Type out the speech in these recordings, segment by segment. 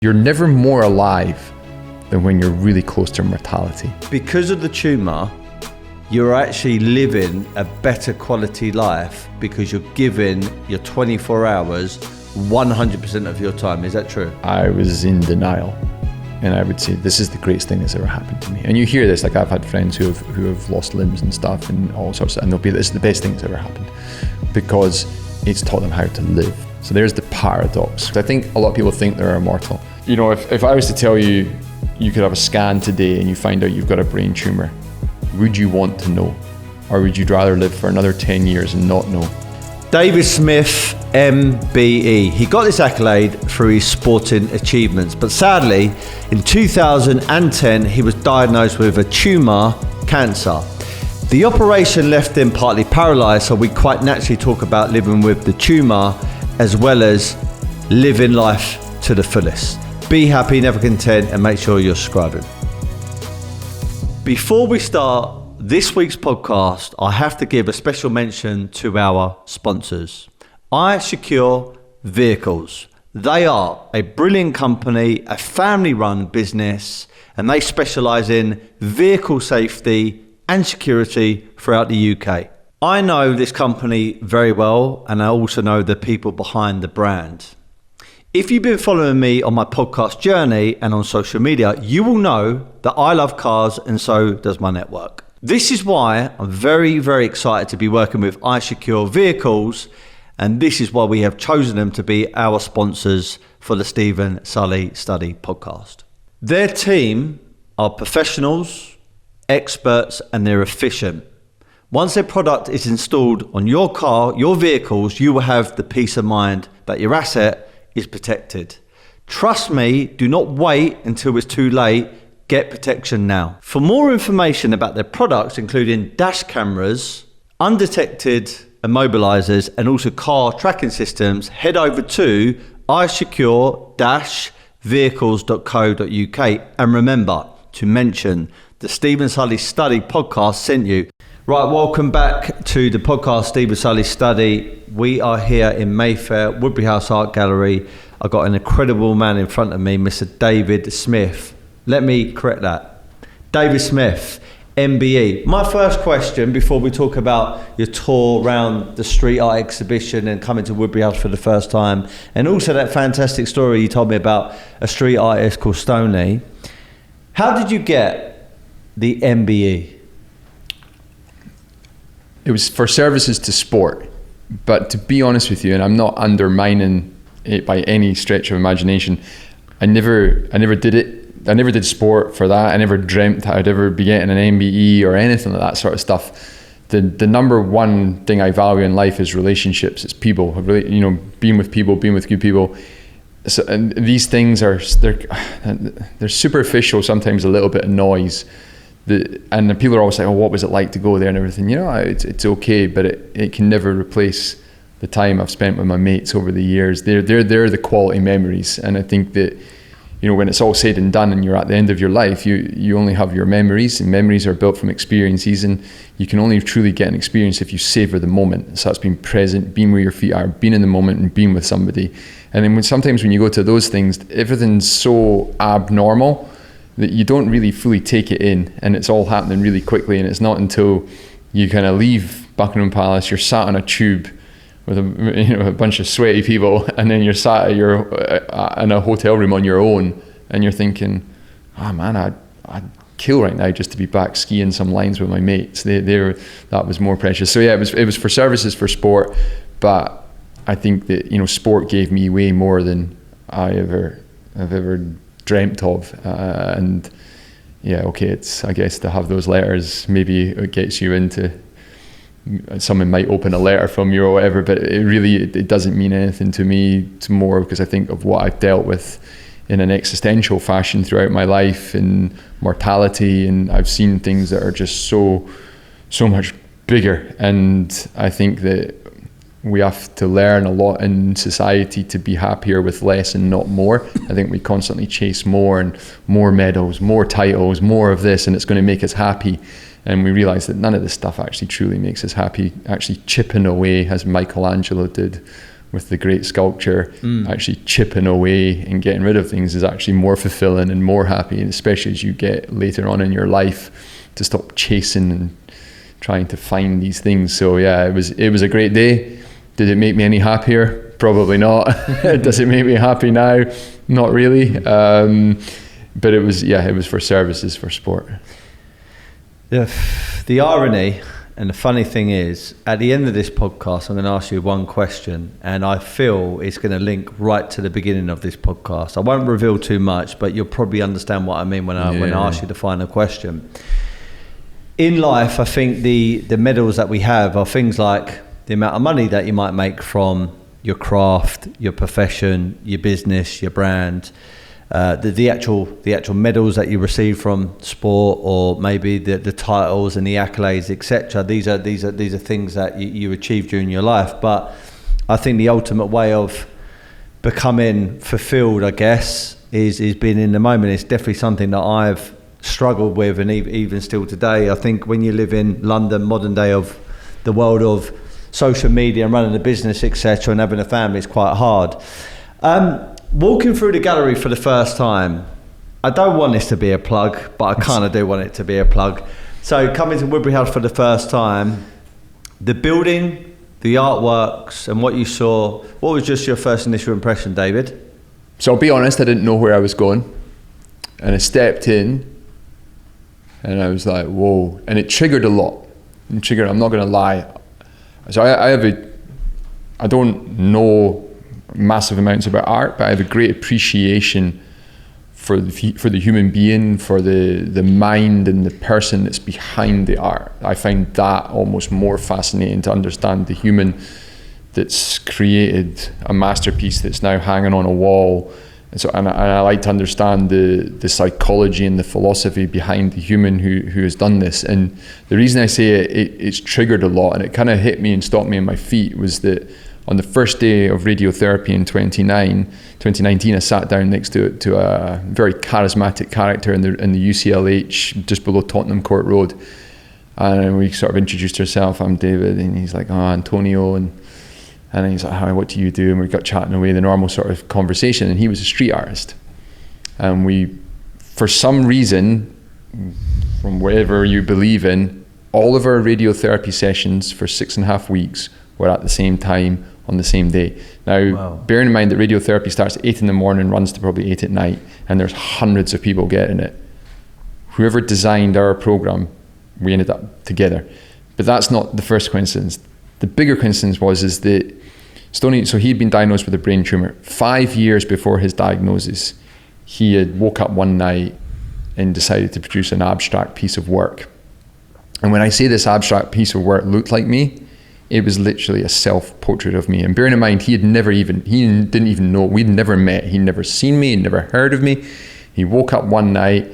You're never more alive than when you're really close to mortality. Because of the tumour, you're actually living a better quality life because you're giving your 24 hours 100% of your time. Is that true? I was in denial, and I would say this is the greatest thing that's ever happened to me. And you hear this, like I've had friends who have lost limbs and stuff and all sorts of, and they'll be, this is the best thing that's ever happened because it's taught them how to live. So there's the paradox. I think a lot of people think they're immortal. You know, if I was to tell you, you could have a scan today and you find out you've got a brain tumour, would you want to know? Or would you rather live for another 10 years and not know? David Smith MBE. He got this accolade through his sporting achievements, but sadly, in 2010, he was diagnosed with a tumour cancer. The operation left him partly paralysed, so we quite naturally talk about living with the tumour as well as living life to the fullest. Be happy, never content, and make sure you're subscribing. Before we start this week's podcast, I have to give a special mention to our sponsors. iSecure Vehicles. They are a brilliant company, a family-run business, and they specialise in vehicle safety and security throughout the UK. I know this company very well, and I also know the people behind the brand. If you've been following me on my podcast journey and on social media, you will know that I love cars and so does my network. This is why I'm very, very excited to be working with iSecure Vehicles, and this is why we have chosen them to be our sponsors for the Steven Sulley Study podcast. Their team are professionals, experts, and they're efficient. Once their product is installed on your car, your vehicles, you will have the peace of mind that your asset is protected. Trust me, do not wait until it's too late. Get protection now. For more information about their products, including dash cameras, undetected immobilizers, and also car tracking systems, head over to isecure-vehicles.co.uk and remember to mention the Steven Sulley Study podcast sent you. Right, welcome back to the podcast Steven Sulley Study. We are here in Mayfair, Woodbury House Art Gallery. I've got an incredible man in front of me, Mr. David Smith. Let me correct that. David Smith, MBE. My first question before we talk about your tour around the street art exhibition and coming to Woodbury House for the first time, and also that fantastic story you told me about a street artist called Stoney. How did you get the MBE? It was for services to sport, but to be honest with you, and I'm not undermining it by any stretch of imagination, I never did it. I never did sport for that. I never dreamt I'd ever be getting an MBE or anything like that sort of stuff. The number one thing I value in life is relationships. It's people. Really, being with people, being with good people. So, and these things they're superficial. Sometimes a little bit of noise. And the people are always like, oh, what was it like to go there and everything? It's okay, but it can never replace the time I've spent with my mates over the years. They're the quality memories. And I think that, when it's all said and done and you're at the end of your life, you only have your memories, and memories are built from experiences, and you can only truly get an experience if you savor the moment. So that's being present, being where your feet are, being in the moment and being with somebody. And then sometimes when you go to those things, everything's so abnormal that you don't really fully take it in, and it's all happening really quickly. And it's not until you kind of leave Buckingham Palace, you're sat on a tube with a bunch of sweaty people, and then you're sat in a hotel room on your own, and you're thinking, oh man, I'd kill right now just to be back skiing some lines with my mates. That was more precious. So yeah, it was for services for sport, but I think that sport gave me way more than I've ever dreamt of, and yeah, okay, it's, I guess, to have those letters, maybe it gets you into, someone might open a letter from you or whatever, but it doesn't mean anything to me. It's more because I think of what I've dealt with in an existential fashion throughout my life, and mortality, and I've seen things that are just so much bigger, and I think that we have to learn a lot in society to be happier with less and not more. I think we constantly chase more and more medals, more titles, more of this, and it's going to make us happy. And we realize that none of this stuff actually truly makes us happy. Actually chipping away, as Michelangelo did, with the great sculpture, actually chipping away and getting rid of things is actually more fulfilling and more happy, and especially as you get later on in your life, to stop chasing and trying to find these things. So yeah, it was a great day. Did it make me any happier? Probably not. Does it make me happy now? Not really. But it was for services for sport. The irony and the funny thing is, at the end of this podcast, I'm going to ask you one question, and I feel it's going to link right to the beginning of this podcast. I won't reveal too much, but you'll probably understand what I mean when I ask you the final question. In life, I think the medals that we have are things like the amount of money that you might make from your craft, your profession, your business, your brand, the actual medals that you receive from sport, or maybe the titles and the accolades, etc. These are things that you achieve during your life. But I think the ultimate way of becoming fulfilled, I guess, is being in the moment. It's definitely something that I've struggled with, and even still today. I think when you live in London, modern day of the world of social media and running a business, etc., and having a family is quite hard. Walking through the gallery for the first time, I don't want this to be a plug, but I kind of do want it to be a plug. So coming to Woodbury House for the first time, the building, the artworks, and what you saw, what was just your first initial impression, David? So I'll be honest, I didn't know where I was going, and I stepped in and I was like, whoa, and it triggered a lot. I'm not going to lie. So I don't know massive amounts about art, but I have a great appreciation for the human being, for the mind and the person that's behind the art. I find that almost more fascinating, to understand the human that's created a masterpiece that's now hanging on a wall. And I like to understand the psychology and the philosophy behind the human who has done this. And the reason I say it's triggered a lot, and it kind of hit me and stopped me on my feet, was that on the first day of radiotherapy in 2019, I sat down next to a very charismatic character in the UCLH just below Tottenham Court Road, and we sort of introduced ourselves. I'm David, and he's like, oh, Antonio, and he's like, hi, what do you do? And we got chatting away, the normal sort of conversation, and he was a street artist, and we, for some reason, from whatever you believe in, all of our radiotherapy sessions for 6.5 weeks were at the same time on the same day. Now, wow. Bearing in mind that radiotherapy starts at 8 in the morning, runs to probably 8 at night, and there's hundreds of people getting it. Whoever designed our program, we ended up together. But that's not the first coincidence. The bigger coincidence is that Stoney, so he'd been diagnosed with a brain tumour. 5 years before his diagnosis, he had woke up one night and decided to produce an abstract piece of work. And when I say this abstract piece of work looked like me, it was literally a self-portrait of me. And bearing in mind, he didn't even know, we'd never met, he'd never seen me, he'd never heard of me. He woke up one night,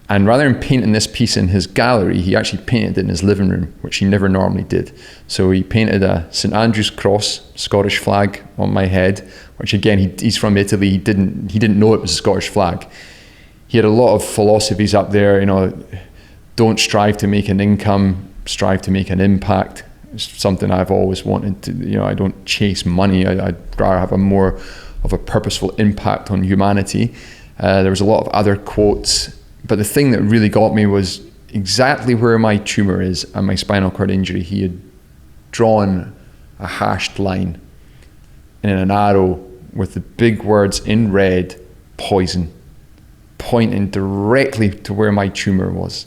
and rather than painting this piece in his gallery, he actually painted it in his living room, which he never normally did. So he painted a St Andrew's cross, Scottish flag, on my head, which again, he's from Italy, he didn't know it was a Scottish flag. He had a lot of philosophies up there, don't strive to make an income, strive to make an impact. It's something I've always wanted to, I don't chase money. I'd rather have a more of a purposeful impact on humanity. There was a lot of other quotes, but the thing that really got me was exactly where my tumour is and my spinal cord injury. He had drawn a hashed line and an arrow with the big words in red, poison, pointing directly to where my tumour was.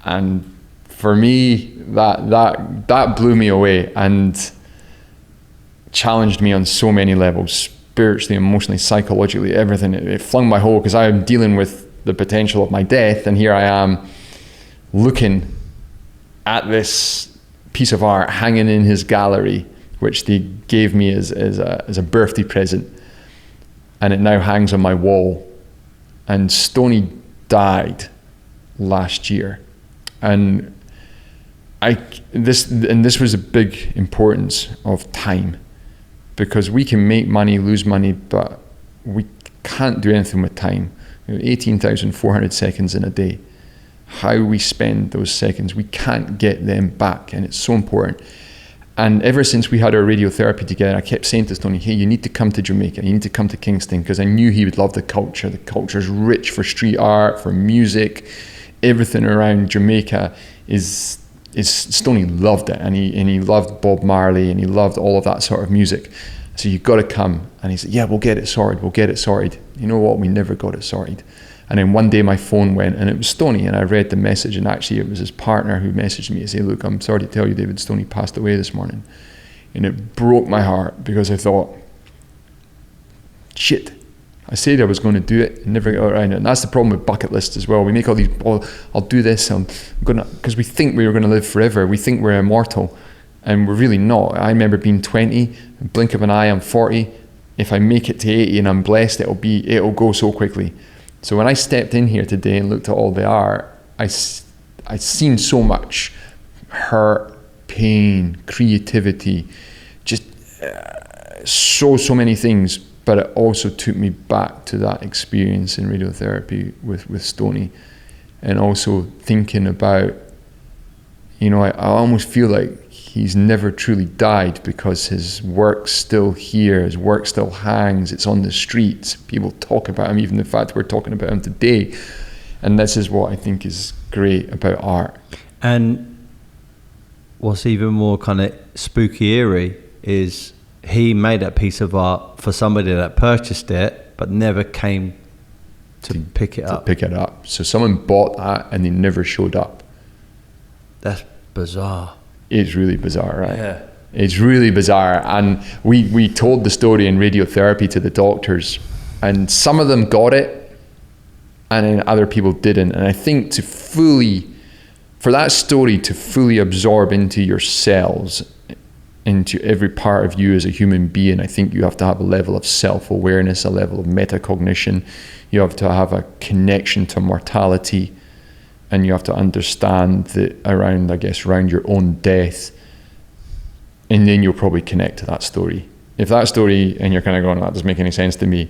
And for me, that blew me away and challenged me on so many levels, spiritually, emotionally, psychologically, everything. It flung my whole, because I am dealing with the potential of my death, and here I am looking at this piece of art hanging in his gallery, which they gave me as a birthday present, and it now hangs on my wall. And Stoney died last year, and this was a big importance of time, because we can make money, lose money, but we can't do anything with time. 18,400 seconds in a day. How we spend those seconds, we can't get them back, and it's so important. And ever since we had our radiotherapy together, I kept saying to Stoney, hey, you need to come to Jamaica. You need to come to Kingston, because I knew he would love the culture. The culture is rich for street art, for music. Everything around Jamaica is Stoney loved it. And he loved Bob Marley, and he loved all of that sort of music. So you've got to come. And he said, yeah, we'll get it sorted. We'll get it sorted. You know what? We never got it sorted. And then one day my phone went, and it was Stoney, and I read the message, and actually it was his partner who messaged me to say, look, I'm sorry to tell you, David, Stoney passed away this morning. And it broke my heart, because I thought, shit, I said I was going to do it and never got around it. And that's the problem with bucket lists as well. We make all these, oh, I'll do this, because we think we're going to live forever. We think we're immortal, and we're really not. I remember being 20, blink of an eye, I'm 40. If I make it to 80 and I'm blessed, it'll go so quickly. So when I stepped in here today and looked at all the art, I seen so much hurt, pain, creativity, just so many things. But it also took me back to that experience in radiotherapy with Stoney, and also thinking about, I almost feel like he's never truly died, because his work's still here, his work still hangs, it's on the streets, people talk about him, even the fact we're talking about him today. And this is what I think is great about art. And what's even more kind of spooky eerie is he made that piece of art for somebody that purchased it but never came to pick it up. So someone bought that and they never showed up. That's bizarre. It's really bizarre, right? Yeah. It's really bizarre. And we told the story in radiotherapy to the doctors, and some of them got it and then other people didn't. And I think for that story to fully absorb into your cells, into every part of you as a human being, I think you have to have a level of self-awareness, a level of metacognition. You have to have a connection to mortality. And you have to understand that around your own death, and then you'll probably connect to that story. If that story, and you're kind of going, that doesn't make any sense to me,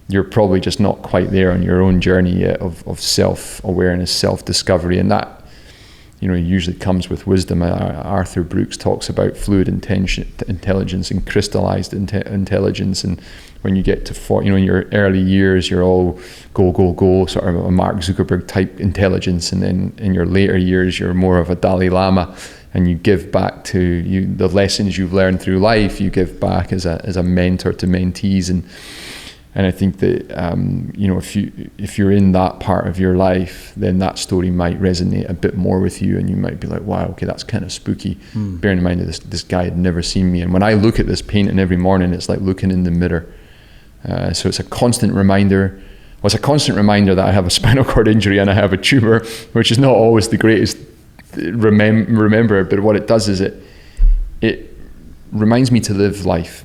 you're probably just not quite there on your own journey yet of self-awareness, self-discovery, and that, usually comes with wisdom. Arthur Brooks talks about fluid intelligence and crystallized intelligence, and when you get to 40, in your early years, you're all go, sort of a Mark Zuckerberg type intelligence, and then in your later years, you're more of a Dalai Lama, and you give back to the lessons you've learned through life. You give back as a mentor to mentees, and I think that if you're in that part of your life, then that story might resonate a bit more with you, and you might be like, wow, okay, that's kind of spooky. Bearing in mind that this guy had never seen me, and when I look at this painting every morning, it's like looking in the mirror. So it's a constant reminder. Well, it's a constant reminder that I have a spinal cord injury and I have a tumour, which is not always the greatest remember, but what it does is it reminds me to live life.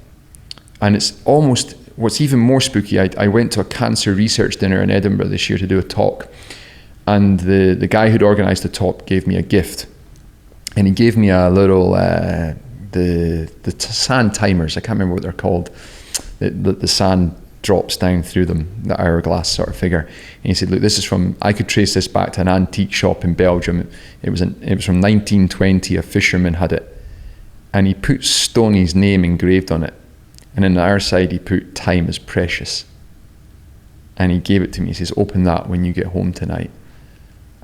And it's almost, what's even more spooky, I went to a cancer research dinner in Edinburgh this year to do a talk, and the guy who'd organised the talk gave me a gift, and he gave me a little the sand timers. I can't remember what they're called. The sand drops down through them, the hourglass sort of figure. And he said, look, this is I could trace this back to an antique shop in Belgium. It was from 1920, a fisherman had it. And he put Stoney's name engraved on it. And on the other side, he put, time is precious. And he gave it to me. He says, open that when you get home tonight.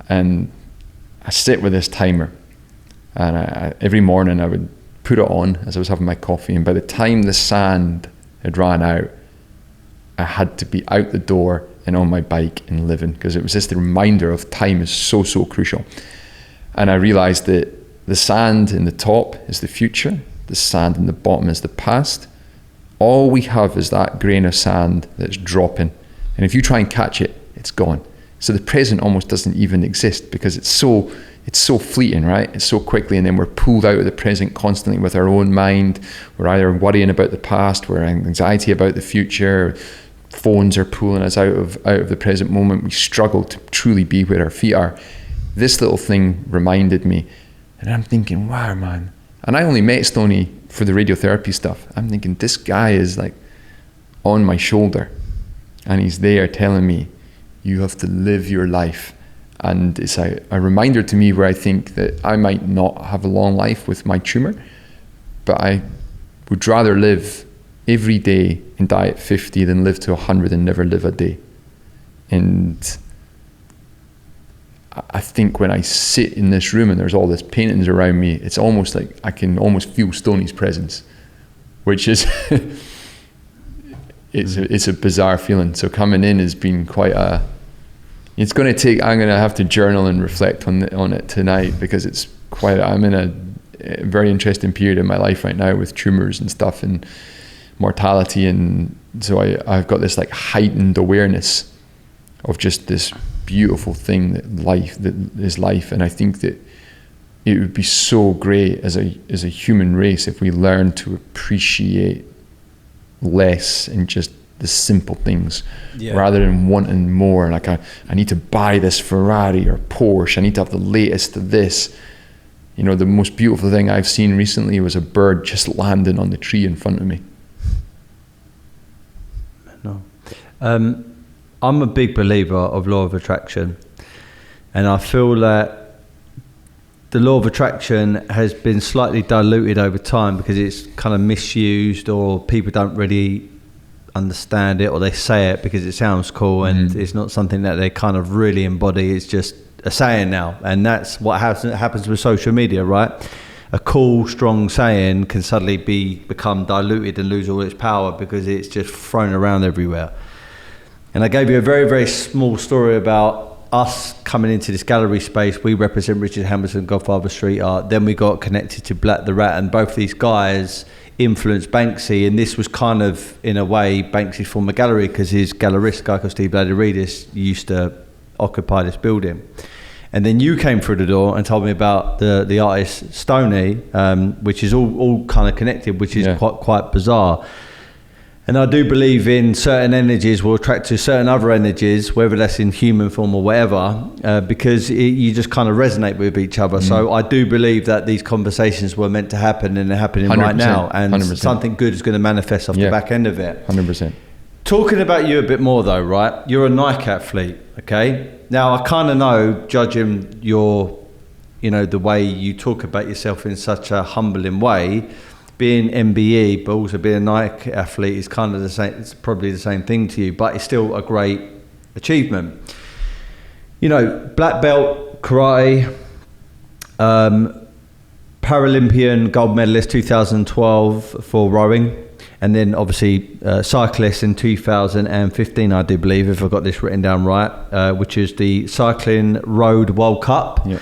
And I sit with this timer. And every morning I would put it on as I was having my coffee. And by the time the sand had ran out, I had to be out the door and on my bike and living, because it was just the reminder of time is so crucial. And I realized that the sand in the top is the future, the sand in the bottom is the past. All we have is that grain of sand that's dropping, and if you try and catch it, it's gone. So the present almost doesn't even exist, because it's so fleeting, right? It's so quickly, and then we're pulled out of the present constantly with our own mind. We're either worrying about the past, we're anxiety about the future, phones are pulling us out of the present moment. We struggle to truly be where our feet are. This little thing reminded me, and I'm thinking, wow, man. And I only met Stoney for the radiotherapy stuff. I'm thinking, this guy is like on my shoulder, and he's there telling me, you have to live your life. And it's a reminder to me where I think that I might not have a long life with my tumour, but I would rather live every day and die at 50 than live to 100 and never live a day. And I think when I sit in this room and there's all this paintings around me, it's almost like I can almost feel Stoney's presence, which is it's a bizarre feeling. So coming in has been quite it's going to take, I'm going to have to journal and reflect on it tonight, because it's I'm in a very interesting period in my life right now with tumours and stuff and mortality, and so I've got this like heightened awareness of just this beautiful thing that is life. And I think that it would be so great as a human race if we learn to appreciate less and just the simple things, rather than wanting more. Like I need to buy this Ferrari or Porsche, I need to have the latest of this. You know, the most beautiful thing I've seen recently was a bird just landing on the tree in front of me. No. I'm a big believer of law of attraction, and I feel that the law of attraction has been slightly diluted over time because it's kind of misused, or people don't really understand it, or they say it because it sounds cool, and it's not something that they kind of really embody. It's just a saying now, and that's what happens with social media, right? A cool, strong saying can suddenly become diluted and lose all its power because it's just thrown around everywhere. And I gave you a very, very small story about us coming into this gallery space. We represent Richard Hamilton, Godfather Street Art. Then we got connected to Black the Rat, and both these guys influenced Banksy. And this was kind of, in a way, Banksy's former gallery, because his gallerist, a guy called Steve Sulley, used to occupy this building. And then you came through the door and told me about the artist Stoney, which is all kind of connected, which is quite bizarre. And I do believe in certain energies will attract to certain other energies, whether that's in human form or whatever, because you just kind of resonate with each other. So I do believe that these conversations were meant to happen, and they're happening right now. And 100%. Something good is going to manifest off the back end of it. 100%. Talking about you a bit more though, right? You're a Nike athlete, okay? Now I kind of know, judging your, the way you talk about yourself in such a humbling way, being MBE but also being a Nike athlete is kind of the same. It's probably the same thing to you, but it's still a great achievement. Black belt karate, Paralympian gold medalist 2012 for rowing, and then obviously cyclist in 2015, I do believe, if I've got this written down right, which is the Cycling Road World Cup. Yeah.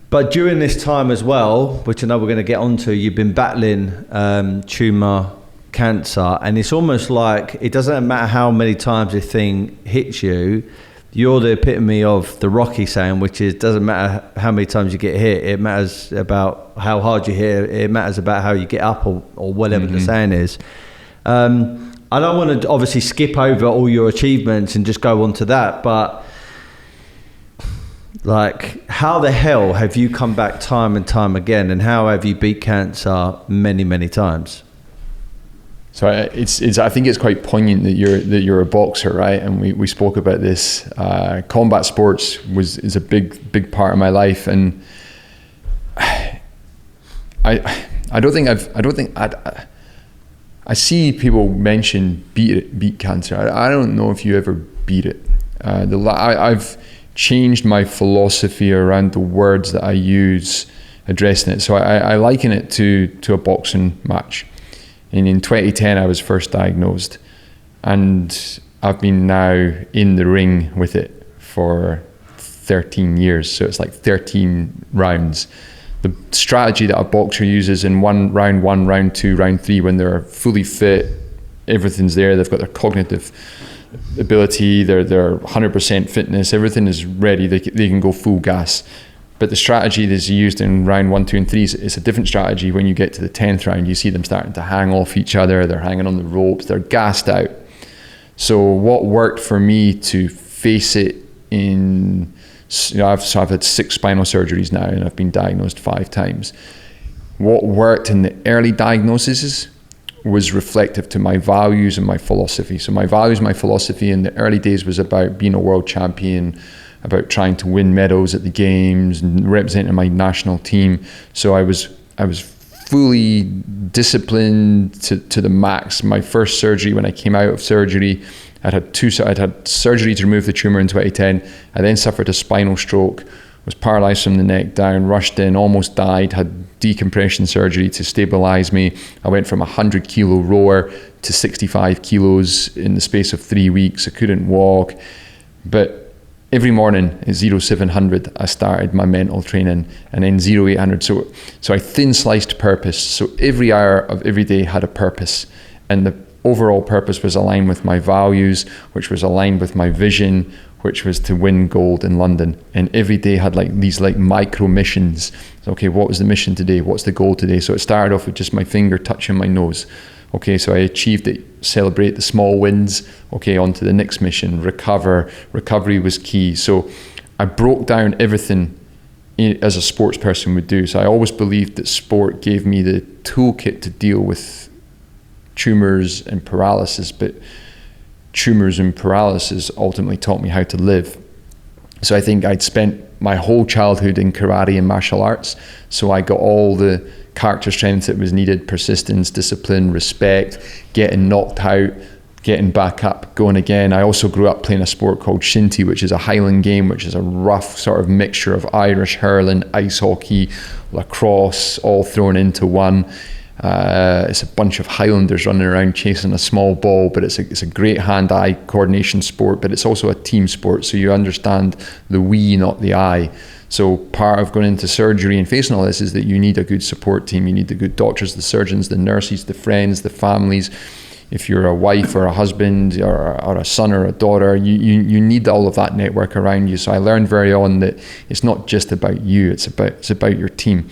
But during this time as well, which I know we're going to get onto, you've been battling tumour, cancer, and it's almost like it doesn't matter how many times this thing hits you, you're the epitome of the Rocky saying, which is, doesn't matter how many times you get hit, it matters about how hard you hit, it matters about how you get up, or whatever the saying is. I don't want to obviously skip over all your achievements and just go on to that, but like, how the hell have you come back time and time again, and how have you beat cancer many, many times? So it's I think it's quite poignant that you're a boxer, right? And we spoke about this. Combat sports is a big part of my life, and I see people mention beat cancer. I don't know if you ever beat it. I've changed my philosophy around the words that I use addressing it. So I liken it to a boxing match. And in 2010, I was first diagnosed, and I've been now in the ring with it for 13 years. So it's like 13 rounds. The strategy that a boxer uses in round one, round two, round three, when they're fully fit, everything's there, they've got their cognitive ability, their 100% fitness, everything is ready, they can go full gas. But the strategy that's used in round 1, 2 and 3 is a different strategy. When you get to the 10th round, you see them starting to hang off each other, they're hanging on the ropes, they're gassed out. So what worked for me to face it I've had 6 spinal surgeries now, and I've been diagnosed 5 times. What worked in the early diagnoses was reflective to my values and my philosophy. So my values, my philosophy in the early days was about being a world champion, about trying to win medals at the games and representing my national team. So I was fully disciplined to the max. My first surgery, when I came out of surgery, I'd had surgery to remove the tumour in 2010. I then suffered a spinal stroke, was paralysed from the neck down, rushed in, almost died, had decompression surgery to stabilise me. I went from a 100 kilo rower to 65 kilos in the space of 3 weeks. I couldn't walk. But every morning at 0700, I started my mental training, and then 0800. So I thin sliced purpose. So every hour of every day had a purpose. And the overall purpose was aligned with my values, which was aligned with my vision, which was to win gold in London. And every day had these micro missions. Okay, what was the mission today? What's the goal today? So it started off with just my finger touching my nose. Okay, so I achieved it, celebrate the small wins. Okay, on to the next mission, recovery was key. So I broke down everything as a sports person would do. So I always believed that sport gave me the toolkit to deal with tumours and paralysis, but tumours and paralysis ultimately taught me how to live. So I think I'd spent my whole childhood in karate and martial arts, so I got all the character strength that was needed: persistence, discipline, respect, getting knocked out, getting back up, going again. I also grew up playing a sport called shinty, which is a Highland game, which is a rough sort of mixture of Irish hurling, ice hockey, lacrosse, all thrown into one. It's a bunch of Highlanders running around chasing a small ball, but it's a great hand-eye coordination sport, but it's also a team sport, so you understand the we, not the I. So part of going into surgery and facing all this is that you need a good support team. You need the good doctors, the surgeons, the nurses, the friends, the families. If you're a wife or a husband or a son or a daughter, you need all of that network around you. So I learned very on that it's not just about you, it's about your team.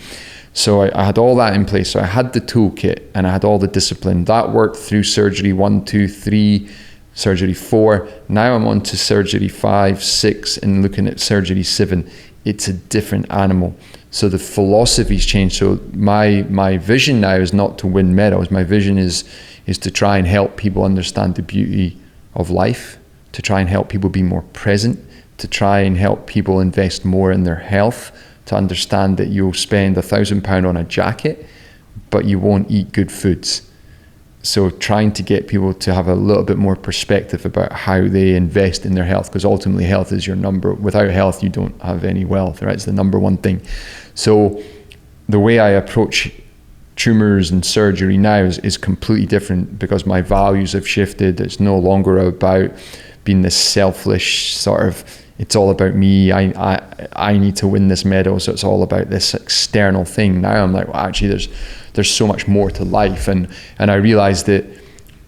So I had all that in place. So I had the toolkit and I had all the discipline. That worked through surgery 1, 2, 3, surgery 4. Now I'm on to surgery 5, 6, and looking at surgery 7. It's a different animal. So the philosophy's changed. So my vision now is not to win medals. My vision is to try and help people understand the beauty of life, to try and help people be more present, to try and help people invest more in their health, to understand that you'll spend £1,000 on a jacket, but you won't eat good foods. So trying to get people to have a little bit more perspective about how they invest in their health, because ultimately health is your without health, you don't have any wealth, right? It's the number one thing. So the way I approach tumours and surgery now is completely different, because my values have shifted. It's no longer about being this selfish sort of, it's all about me, I need to win this medal, so it's all about this external thing. Now I'm like, well, actually there's so much more to life, and I realized that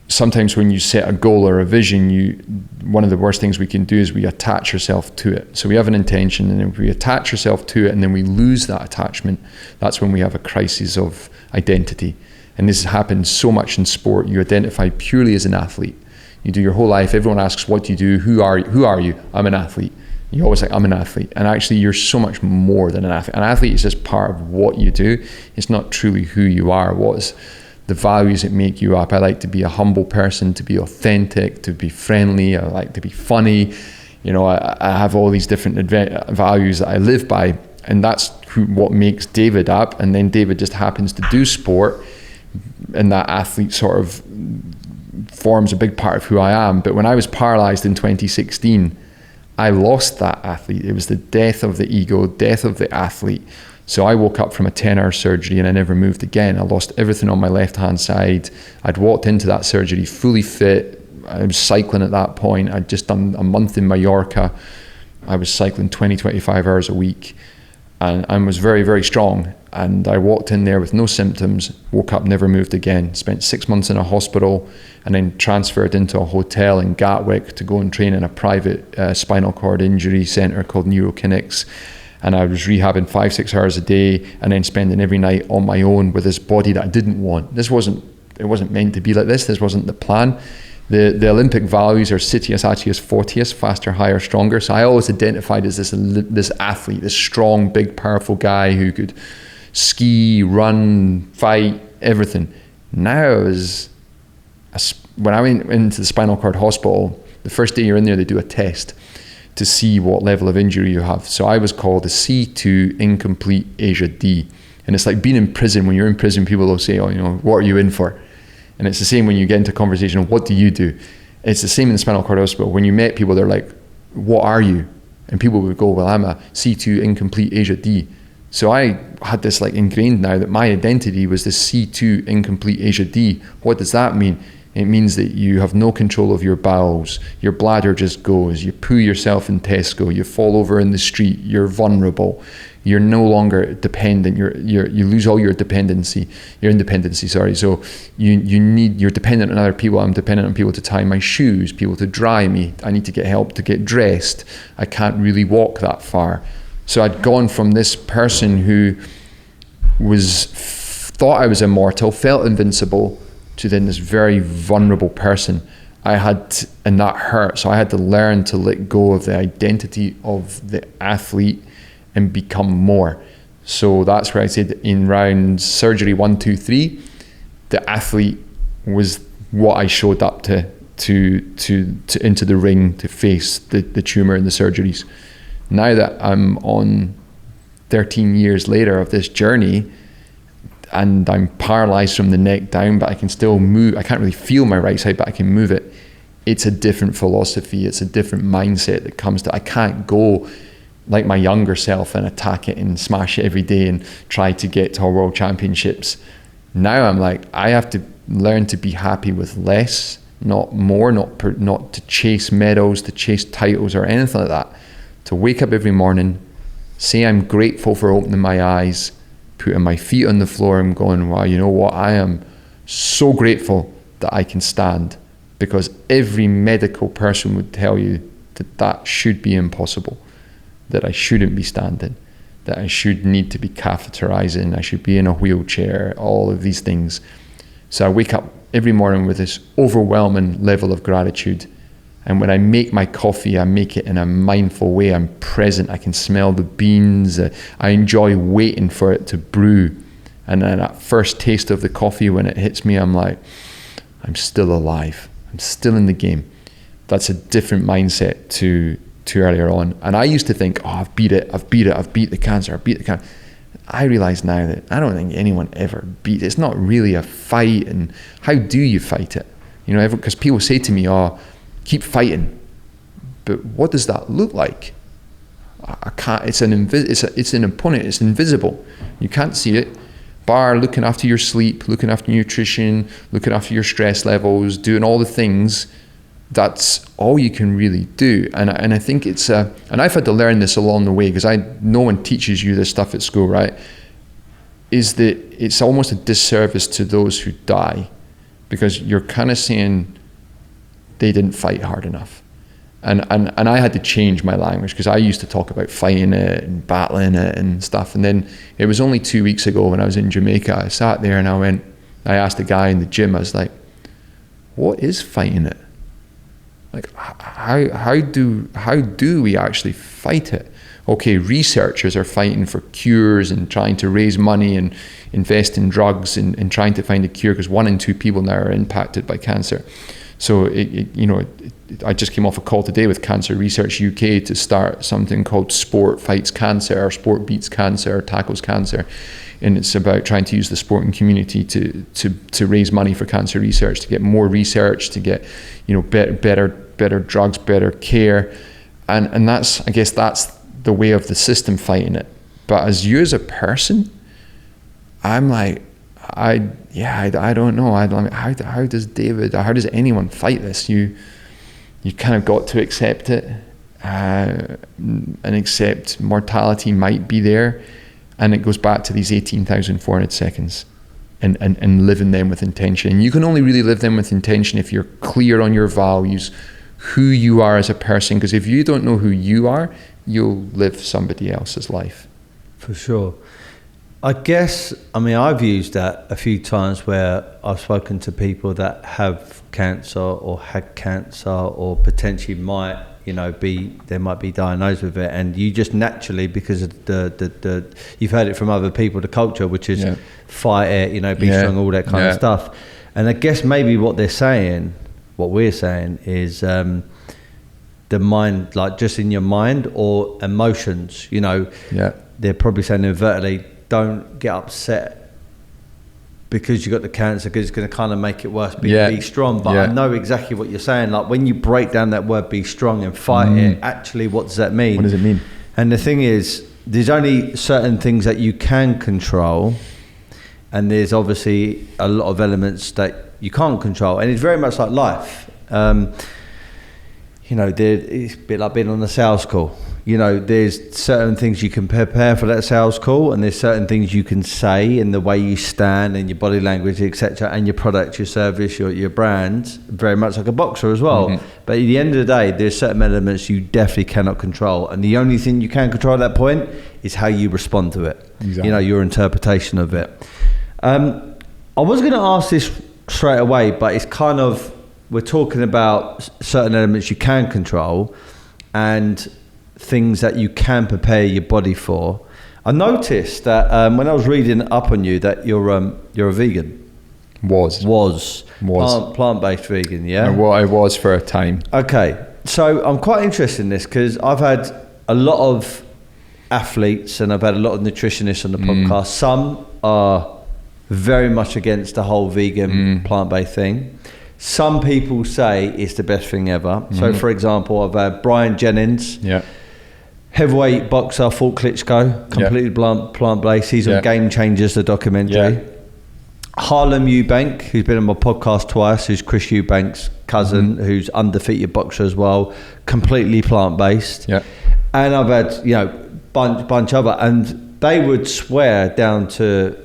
sometimes when you set a goal or a vision, one of the worst things we can do is we attach ourselves to it. So we have an intention, and if we attach ourselves to it and then we lose that attachment, that's when we have a crisis of identity. And this happens so much in sport. You identify purely as an athlete. You do your whole life, everyone asks, what do you do? Who are you? I'm an athlete. You always say, I'm an athlete. And actually, you're so much more than an athlete. An athlete is just part of what you do. It's not truly who you are. What's the values that make you up? I like to be a humble person, to be authentic, to be friendly. I like to be funny. You know, I have all these different values that I live by. And that's what makes David up. And then David just happens to do sport. And that athlete sort of forms a big part of who I am. But when I was paralysed in 2016, I lost that athlete. It was the death of the ego, death of the athlete. So I woke up from a 10-hour surgery and I never moved again. I lost everything on my left-hand side. I'd walked into that surgery fully fit. I was cycling at that point. I'd just done a month in Mallorca. I was cycling 20, 25 hours a week, and I was very, very strong. And I walked in there with no symptoms, woke up, never moved again, spent 6 months in a hospital, and then transferred into a hotel in Gatwick to go and train in a private spinal cord injury centre called Neurokinetics. And I was rehabbing 5-6 hours a day, and then spending every night on my own with this body that I didn't want. It wasn't meant to be like this. This wasn't the plan. The Olympic values are Citius, Atius, Fortius, faster, higher, stronger. So I always identified as this athlete, this strong, big, powerful guy who could ski, run, fight, everything. Now, when I went into the spinal cord hospital, the first day you're in there, they do a test to see what level of injury you have. So I was called a C2 incomplete Asia D. And it's like being in prison. When you're in prison, people will say, oh, you know, what are you in for? And it's the same when you get into conversation of what do you do? It's the same in the spinal cord hospital. When you met people, they're like, what are you? And people would go, well, I'm a C2 incomplete Asia D. So I had this like ingrained now that my identity was this C2 incomplete Asia D. What does that mean? It means that you have no control of your bowels. Your bladder just goes. You poo yourself in Tesco. You fall over in the street. You're vulnerable. You're no longer dependent. You lose all your independency. Sorry. So you're dependent on other people. I'm dependent on people to tie my shoes, people to dry me. I need to get help to get dressed. I can't really walk that far. So I'd gone from this person who thought I was immortal, felt invincible, to then this very vulnerable person. And that hurt. So I had to learn to let go of the identity of the athlete and become more. So that's where I said in round surgery 1, 2, 3, the athlete was what I showed up to into the ring to face the tumour and the surgeries. Now that I'm on 13 years later of this journey, and I'm paralyzed from the neck down, but I can still move. I can't really feel my right side, but I can move it. It's a different philosophy. It's a different mindset that comes to, I can't go like my younger self and attack it and smash it every day and try to get to our world championships. Now I'm like, I have to learn to be happy with less, not more, not to chase medals, to chase titles or anything like that. To wake up every morning, say I'm grateful for opening my eyes, putting my feet on the floor and going, wow, you know what? I am so grateful that I can stand, because every medical person would tell you that that should be impossible, that I shouldn't be standing, that I should need to be catheterizing, I should be in a wheelchair, all of these things. So I wake up every morning with this overwhelming level of gratitude. And when I make my coffee, I make it in a mindful way. I'm present. I can smell the beans. I enjoy waiting for it to brew. And then that first taste of the coffee, when it hits me, I'm like, I'm still alive. I'm still in the game. That's a different mindset to earlier on. And I used to think, oh, I've beat the cancer. I realize now that I don't think anyone ever beat it. It's not really a fight. And how do you fight it? You know, because people say to me, oh, keep fighting, but what does that look like? I can't. It's an opponent. It's invisible. You can't see it. Bar looking after your sleep, looking after nutrition, looking after your stress levels, doing all the things. That's all you can really do. And I think it's and I've had to learn this along the way, because no one teaches you this stuff at school, right? Is that it's almost a disservice to those who die, because you're kind of saying they didn't fight hard enough. And I had to change my language, because I used to talk about fighting it and battling it and stuff. And then it was only 2 weeks ago when I was in Jamaica, I sat there and I asked the guy in the gym, I was like, what is fighting it? Like, how do we actually fight it? Okay, researchers are fighting for cures and trying to raise money and invest in drugs and trying to find a cure, because 1 in 2 people now are impacted by cancer. So I just came off a call today with Cancer Research UK to start something called Sport Fights Cancer, or Sport Beats Cancer, or Tackles Cancer, and it's about trying to use the sporting community to raise money for cancer research, to get more research, to get better drugs, better care, and I guess that's the way of the system fighting it. But as you as a person, I'm like, I don't know. How does anyone fight this? You kind of got to accept it, and accept mortality might be there, and it goes back to these 18,400 seconds, and living them with intention. And you can only really live them with intention if you're clear on your values, who you are as a person. Because if you don't know who you are, you'll live somebody else's life. For sure. I guess, I've used that a few times where I've spoken to people that have cancer or had cancer, or potentially might, they might be diagnosed with it, and you just naturally, because of the you've heard it from other people, the culture, which is fight it, be strong, all that kind of stuff. And I guess maybe what we're saying is the mind, like just in your mind, or emotions, they're probably saying inadvertently, don't get upset because you got the cancer, because it's going to kind of make it worse. Be strong. But I know exactly what you're saying. Like when you break down that word, be strong, and fight it, actually, what does that mean? What does it mean? And the thing is, there's only certain things that you can control, and there's obviously a lot of elements that you can't control. And it's very much like life. You know, it's a bit like being on a sales call. You know, there's certain things you can prepare for that sales call, and there's certain things you can say in the way you stand and your body language, etc., and your product, your service, your brand, very much like a boxer as well. But at the end of the day, there's certain elements you definitely cannot control, and the only thing you can control at that point is how you respond to it. Exactly. You know, your interpretation of it. I was going to ask this straight away, but it's kind of, we're talking about certain elements you can control and things that you can prepare your body for. I noticed that when I was reading up on you that you're a vegan. Was plant-based vegan, yeah. I was for a time. Okay, so I'm quite interested in this because I've had a lot of athletes and I've had a lot of nutritionists on the podcast. Some are very much against the whole vegan plant-based thing. Some people say it's the best thing ever. So, for example, I've had Brian Jennings. Yeah. Heavyweight boxer, Fort Klitschko, completely plant-based. He's on Game Changers, the documentary. Yeah. Harlem Eubank, who's been on my podcast twice, who's Chris Eubank's cousin, who's undefeated boxer as well, completely plant-based. Yeah. And I've had, you know, bunch other, and they would swear down to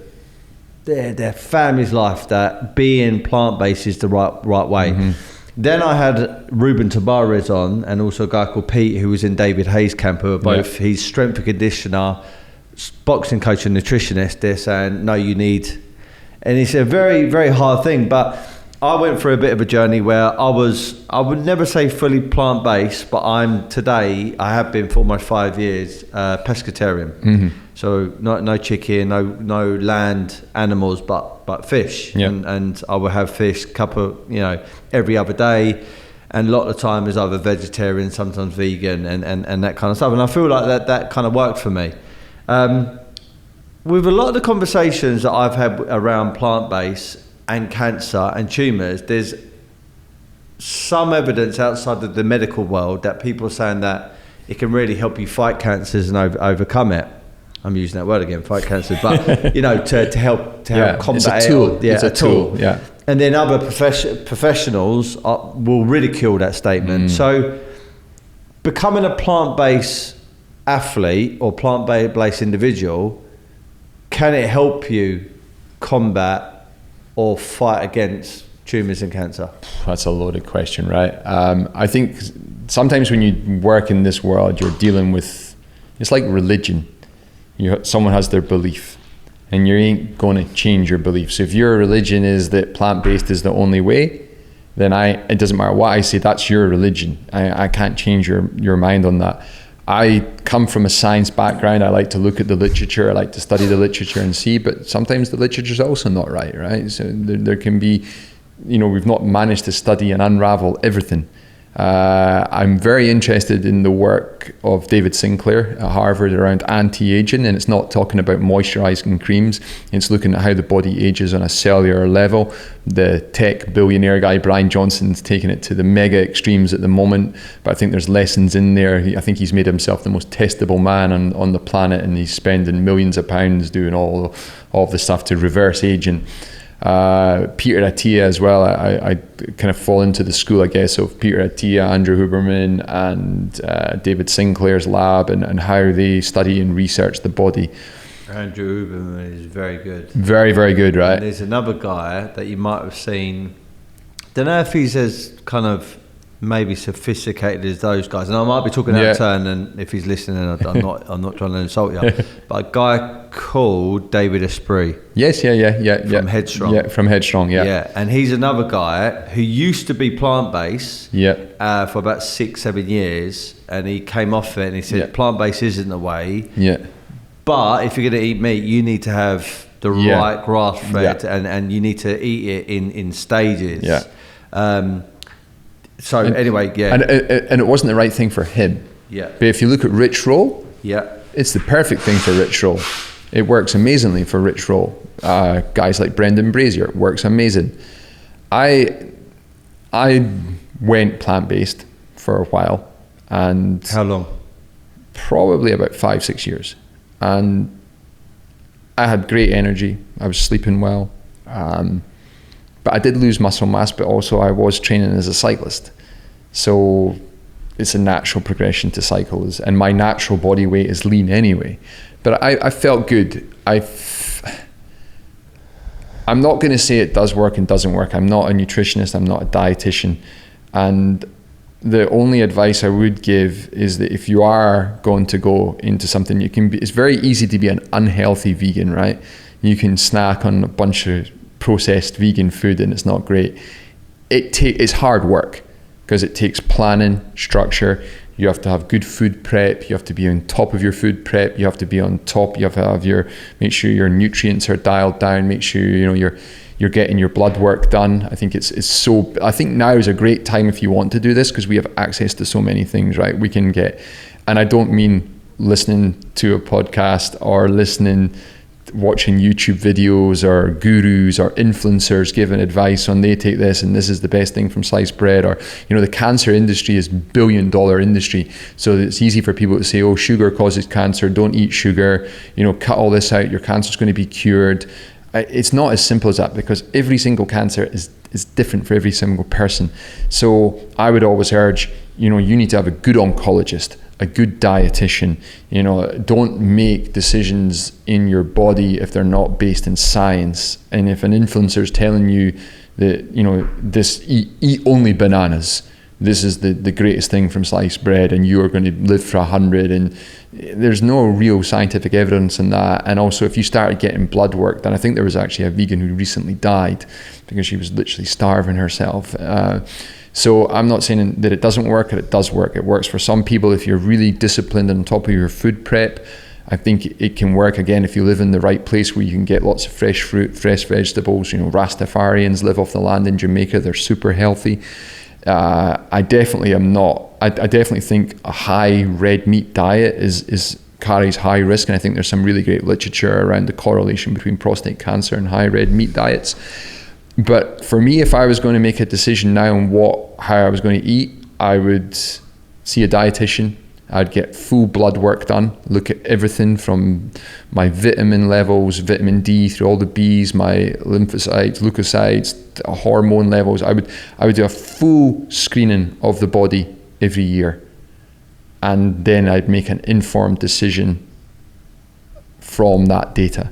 their family's life that being plant-based is the right way. Then I had Ruben Tabarez on, and also a guy called Pete, who was in David Hayes' camp, who are both he's strength and conditioner, boxing coach and nutritionist. They're saying, no, you need, and it's a very, very hard thing. But I went through a bit of a journey where I would never say fully plant-based, but I have been for almost 5 years, pescatarian. So no chicken, no land animals, but fish. And I will have fish every other day, and a lot of the time is either vegetarian, sometimes vegan, and that kind of stuff. And I feel like that kind of worked for me. With a lot of the conversations that I've had around plant-based and cancer and tumours, there's some evidence outside of the medical world that people are saying that it can really help you fight cancers and overcome it. I'm using that word again, fight cancer, but you know, to help combat it's a tool. it. It's a tool. Yeah. And then other professionals will ridicule that statement. So becoming a plant-based athlete or plant-based individual, can it help you combat or fight against tumours and cancer? That's a loaded question, right? I think sometimes when you work in this world, you're dealing with, it's like religion. Someone has their belief, and you ain't going to change your belief. So if your religion is that plant-based is the only way, then it doesn't matter what I say, that's your religion. I can't change your mind on that. I come from a science background. I like to look at the literature. I like to study the literature and see, but sometimes the literature is also not right? So there can be, we've not managed to study and unravel everything. I'm very interested in the work of David Sinclair at Harvard around anti-aging, and it's not talking about moisturizing creams. It's looking at how the body ages on a cellular level. The tech billionaire guy, Brian Johnson's taking it to the mega extremes at the moment, but I think there's lessons in there. I think he's made himself the most testable man on the planet, and he's spending millions of pounds doing all of the stuff to reverse aging. Peter Attia as well. I kind of fall into the school, I guess, of Peter Attia, Andrew Huberman, and David Sinclair's lab, and how they study and research the body. Andrew Huberman is very good. Very, very good, right? And there's another guy that you might have seen. Don't know if he's as kind of maybe sophisticated as those guys, and I might be talking out of turn, and if he's listening, I'm not trying to insult you, but a guy called David Asprey. Yes, from Headstrong. Yeah, from Headstrong, yeah, and he's another guy who used to be plant-based for about 6-7 years, and he came off it and he said plant-based isn't the way, but if you're going to eat meat, you need to have the right grass-fed, and you need to eat it in stages. So anyway, and it wasn't the right thing for him. Yeah. But if you look at Rich Roll, yeah, it's the perfect thing for Rich Roll. It works amazingly for Rich Roll. Guys like Brendan Brazier, works amazing. I went plant-based for a while. And how long? Probably about 5-6 years. And I had great energy. I was sleeping well. But I did lose muscle mass, but also I was training as a cyclist. So it's a natural progression to cycle, and my natural body weight is lean anyway. But I felt good. I'm not going to say it does work and doesn't work. I'm not a nutritionist. I'm not a dietitian. And the only advice I would give is that if you are going to go into something, it's very easy to be an unhealthy vegan, right? You can snack on a bunch of processed vegan food and it's not great. It's hard work because it takes planning, structure. You have to have good food prep. You have to be on top of your food prep. You have to be on top. You have to have make sure your nutrients are dialed down. Make sure you're getting your blood work done. I think I think now is a great time if you want to do this because we have access to so many things, right? We can get, and I don't mean listening to a podcast or watching YouTube videos or gurus or influencers giving advice on they take this and this is the best thing from sliced bread, or the cancer industry is $1 billion industry, so it's easy for people to say, oh, sugar causes cancer, don't eat sugar, cut all this out, your cancer's going to be cured. It's not as simple as that because every single cancer is different for every single person. So I would always urge, you need to have a good oncologist, a good dietitian. Don't make decisions in your body if they're not based in science. And if an influencer is telling you that, this eat only bananas, this is the greatest thing from sliced bread and you are going to live for 100, and there's no real scientific evidence in that. And also if you started getting blood work, then I think there was actually a vegan who recently died because she was literally starving herself. So I'm not saying that it doesn't work, it does work. It works for some people if you're really disciplined and on top of your food prep. I think it can work, again, if you live in the right place where you can get lots of fresh fruit, fresh vegetables. Rastafarians live off the land in Jamaica, they're super healthy. I definitely think a high red meat diet carries high risk, and I think there's some really great literature around the correlation between prostate cancer and high red meat diets. But for me, if I was going to make a decision now on how I was going to eat, I would see a dietitian. I'd get full blood work done, look at everything from my vitamin levels, vitamin D through all the Bs, my lymphocytes, leukocytes, hormone levels. I would do a full screening of the body every year. And then I'd make an informed decision from that data.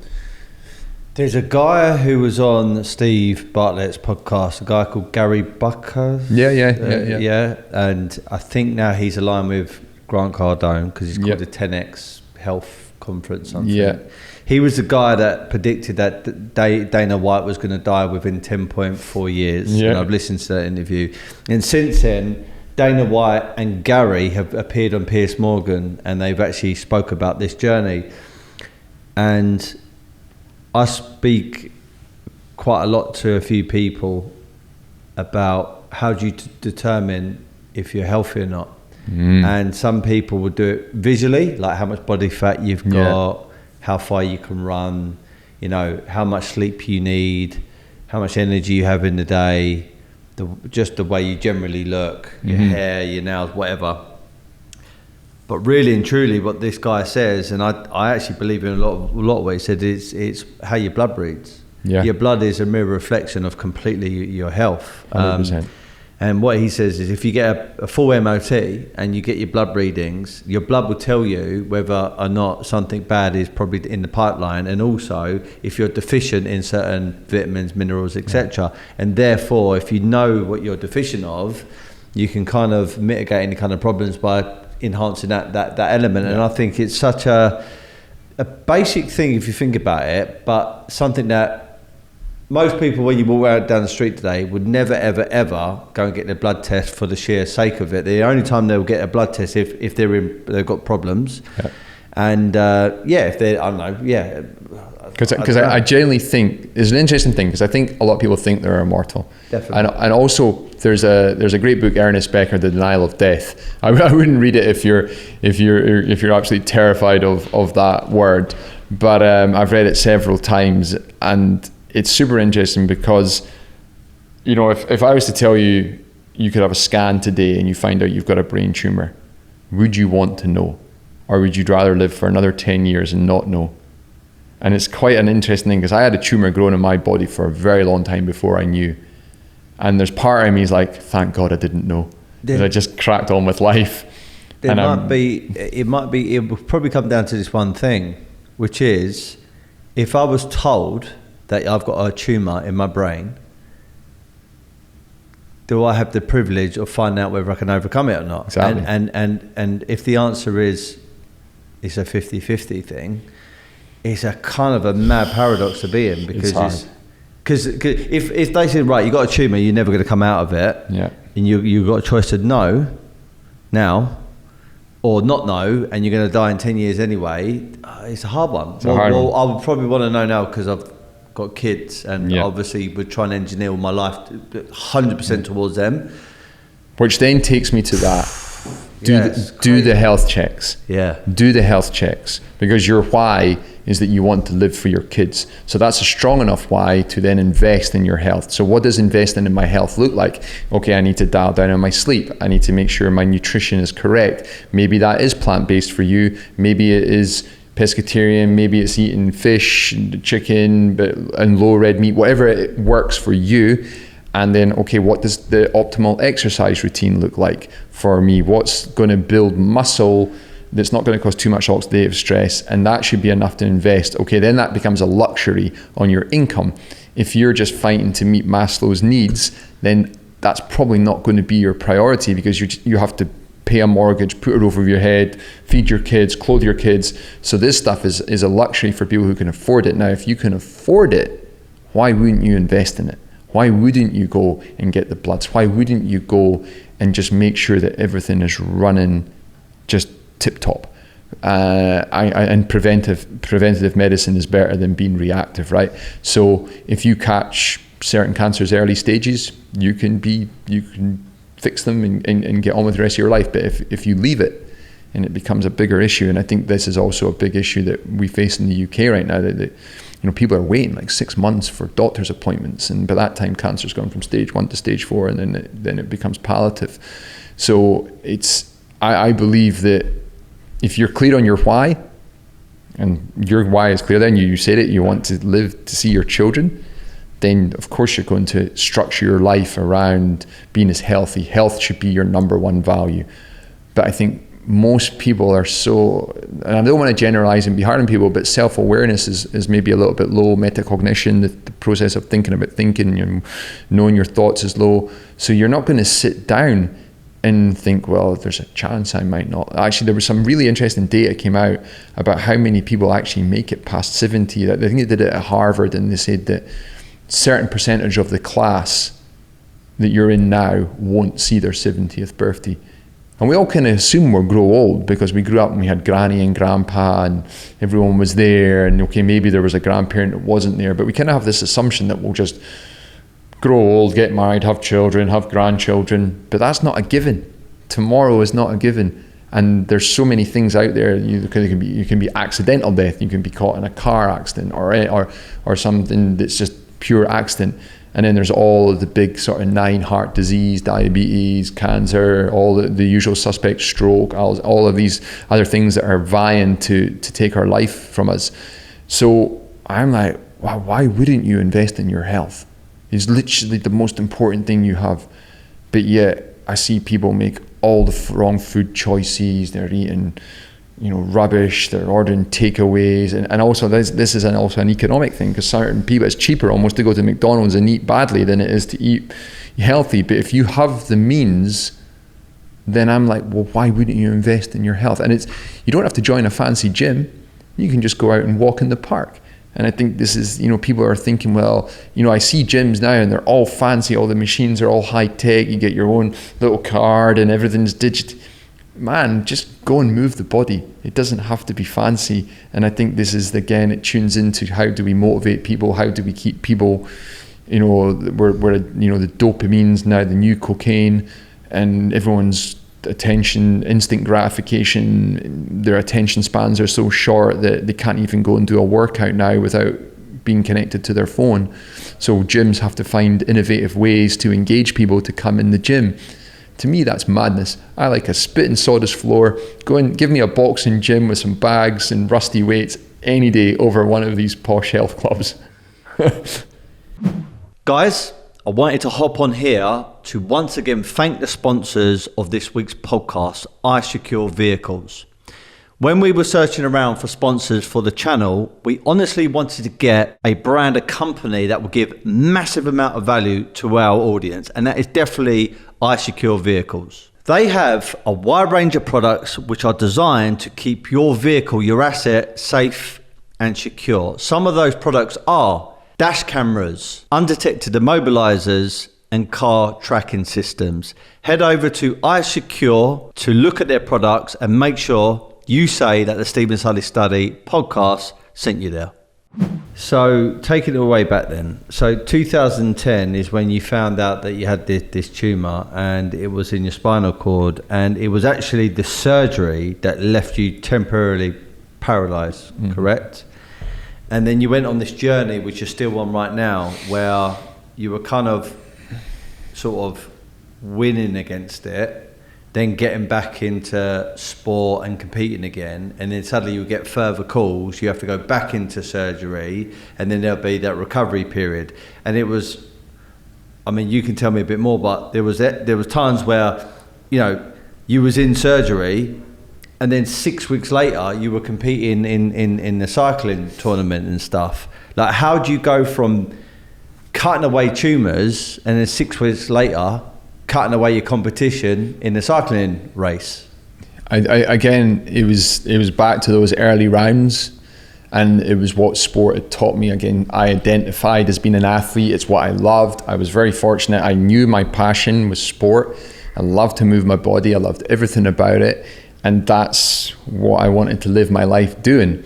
There's a guy who was on Steve Bartlett's podcast, a guy called Gary Bucker. Yeah. And I think now he's aligned with Grant Cardone because he's called Yep. the 10X Health Conference. Something. Yeah. He was the guy that predicted that Dana White was going to die within 10.4 years. Yeah. And I've listened to that interview. And since then, Dana White and Gary have appeared on Piers Morgan and they've actually spoke about this journey. And I speak quite a lot to a few people about how do you determine if you're healthy or not. And some people will do it visually, like how much body fat you've got, how far you can run, how much sleep you need, how much energy you have in the day, just the way you generally look, your hair, your nails, whatever. But really and truly what this guy says, and I actually believe in a lot of ways, said it's how your blood reads. Yeah. Your blood is a mirror reflection of completely your health. 100%. And what he says is if you get a full MOT and you get your blood readings, your blood will tell you whether or not something bad is probably in the pipeline, and also if you're deficient in certain vitamins, minerals, etc. And therefore, if you know what you're deficient of, you can kind of mitigate any kind of problems by enhancing that element. And I think it's such a basic thing if you think about it, but something that most people, when you walk out down the street today, would never, ever, ever go and get their blood test for the sheer sake of it. The only time they'll get a blood test if they've got problems. Yeah. And if they, I don't know, yeah. Because I genuinely think it's an interesting thing, because I think a lot of people think they're immortal. Definitely. And also there's a great book, Ernest Becker, The Denial of Death. I wouldn't read it if you're absolutely terrified of that word. but I've read it several times, and it's super interesting because, you know, if I was to tell you you could have a scan today and you find out you've got a brain tumour, would you want to know? Or would you rather live for another 10 years and not know? And it's quite an interesting thing, because I had a tumour growing in my body for a very long time before I knew. And there's part of me is like, thank God I didn't know. Because I just cracked on with life. It will probably come down to this one thing, which is, if I was told that I've got a tumour in my brain, do I have the privilege of finding out whether I can overcome it or not? Exactly. And if the answer is it's a 50-50 thing, it's a kind of a mad paradox to be in, because if they said, right, you got a tumour, you're never going to come out of it, yeah, and you've got a choice to know now or not know, and you're going to die in 10 years anyway, it's a hard one. I would probably want to know now, because I've got kids, and obviously would try and engineer all my life 100% towards them. Which then takes me to that. Do the health checks. Yeah. Do the health checks, because your why is that you want to live for your kids. So that's a strong enough why to then invest in your health. So what does investing in my health look like? Okay, I need to dial down on my sleep. I need to make sure my nutrition is correct. Maybe that is plant-based for you. Maybe it is pescatarian. Maybe it's eating fish, chicken, and low red meat, whatever it works for you. And then, okay, what does the optimal exercise routine look like for me? What's going to build muscle that's not going to cause too much oxidative stress? And that should be enough to invest. Okay, then that becomes a luxury on your income. If you're just fighting to meet Maslow's needs, then that's probably not going to be your priority, because you have to pay a mortgage, put it over your head, feed your kids, clothe your kids. So this stuff is a luxury for people who can afford it. Now, if you can afford it, why wouldn't you invest in it? Why wouldn't you go and get the bloods? Why wouldn't you go and just make sure that everything is running just tip top? And preventative medicine is better than being reactive, right? So if you catch certain cancers early stages, you can fix them and get on with the rest of your life. But if you leave it and it becomes a bigger issue, and I think this is also a big issue that we face in the UK right now, that people are waiting like 6 months for doctor's appointments, and by that time cancer's gone from stage 1 to stage 4, and then it becomes palliative. So I believe that if you're clear on your why, and your why is clear, then you said it, you want to live to see your children, then of course you're going to structure your life around being as healthy. Health should be your number one value. But I think most people are so, and I don't want to generalize and be hard on people, but self-awareness is maybe a little bit low. Metacognition, the process of thinking about thinking, knowing your thoughts is low. So you're not going to sit down and think, well, there's a chance I might not. Actually, there was some really interesting data came out about how many people actually make it past 70. I think they did it at Harvard, and they said that certain percentage of the class that you're in now won't see their 70th birthday. And we all kind of assume we'll grow old because we grew up and we had granny and grandpa and everyone was there, and okay, maybe there was a grandparent that wasn't there, but we kind of have this assumption that we'll just grow old, get married, have children, have grandchildren, but that's not a given. Tomorrow is not a given. And there's so many things out there. You can be accidental death. You can be caught in a car accident or something that's just pure accident. And then there's all of the big sort of 9 heart disease, diabetes, cancer, all the usual suspects, stroke, all of these other things that are vying to take our life from us. So I'm like, wow, why wouldn't you invest in your health? It's literally the most important thing you have. But yet I see people make all the wrong food choices. They're eating rubbish, they're ordering takeaways, and also this is also an economic thing, because certain people, it's cheaper almost to go to McDonald's and eat badly than it is to eat healthy. But if you have the means, then I'm like, well, why wouldn't you invest in your health? And you don't have to join a fancy gym, you can just go out and walk in the park. And I think this is, people are thinking, well, I see gyms now and they're all fancy, all the machines are all high tech, you get your own little card and everything's digital. Man, just go and move the body. It doesn't have to be fancy. And I think this is, again, it tunes into how do we motivate people? How do we keep people, where the dopamine's now the new cocaine, and everyone's attention, instant gratification. Their attention spans are so short that they can't even go and do a workout now without being connected to their phone. So gyms have to find innovative ways to engage people to come in the gym. To me, that's madness. I like a spit and sawdust floor. Go and give me a boxing gym with some bags and rusty weights any day over one of these posh health clubs. Guys, I wanted to hop on here to once again thank the sponsors of this week's podcast, iSecure Vehicles. When we were searching around for sponsors for the channel, we honestly wanted to get a brand, a company that will give massive amount of value to our audience, and that is definitely iSecure Vehicles. They have a wide range of products which are designed to keep your vehicle, your asset, safe and secure. Some of those products are dash cameras, undetected immobilizers, and car tracking systems. Head over to iSecure to look at their products and make sure you say that the Steven Sulley Study podcast sent you there. So take it away back then. So 2010 is when you found out that you had this tumour and it was in your spinal cord, and it was actually the surgery that left you temporarily paralysed, correct? And then you went on this journey, which you're still on right now, where you were kind of sort of winning against it, then getting back into sport and competing again, and then suddenly you get further calls, you have to go back into surgery, and then there'll be that recovery period. And it was, I mean, you can tell me a bit more, but there was times where, you know, you was in surgery, and then 6 weeks later you were competing in the cycling tournament and stuff. Like, how do you go from cutting away tumours and then 6 weeks later cutting away your competition in the cycling race? Again, it was back to those early rounds, and it was what sport had taught me. Again, I identified as being an athlete. It's what I loved. I was very fortunate. I knew my passion was sport. I loved to move my body. I loved everything about it, and that's what I wanted to live my life doing.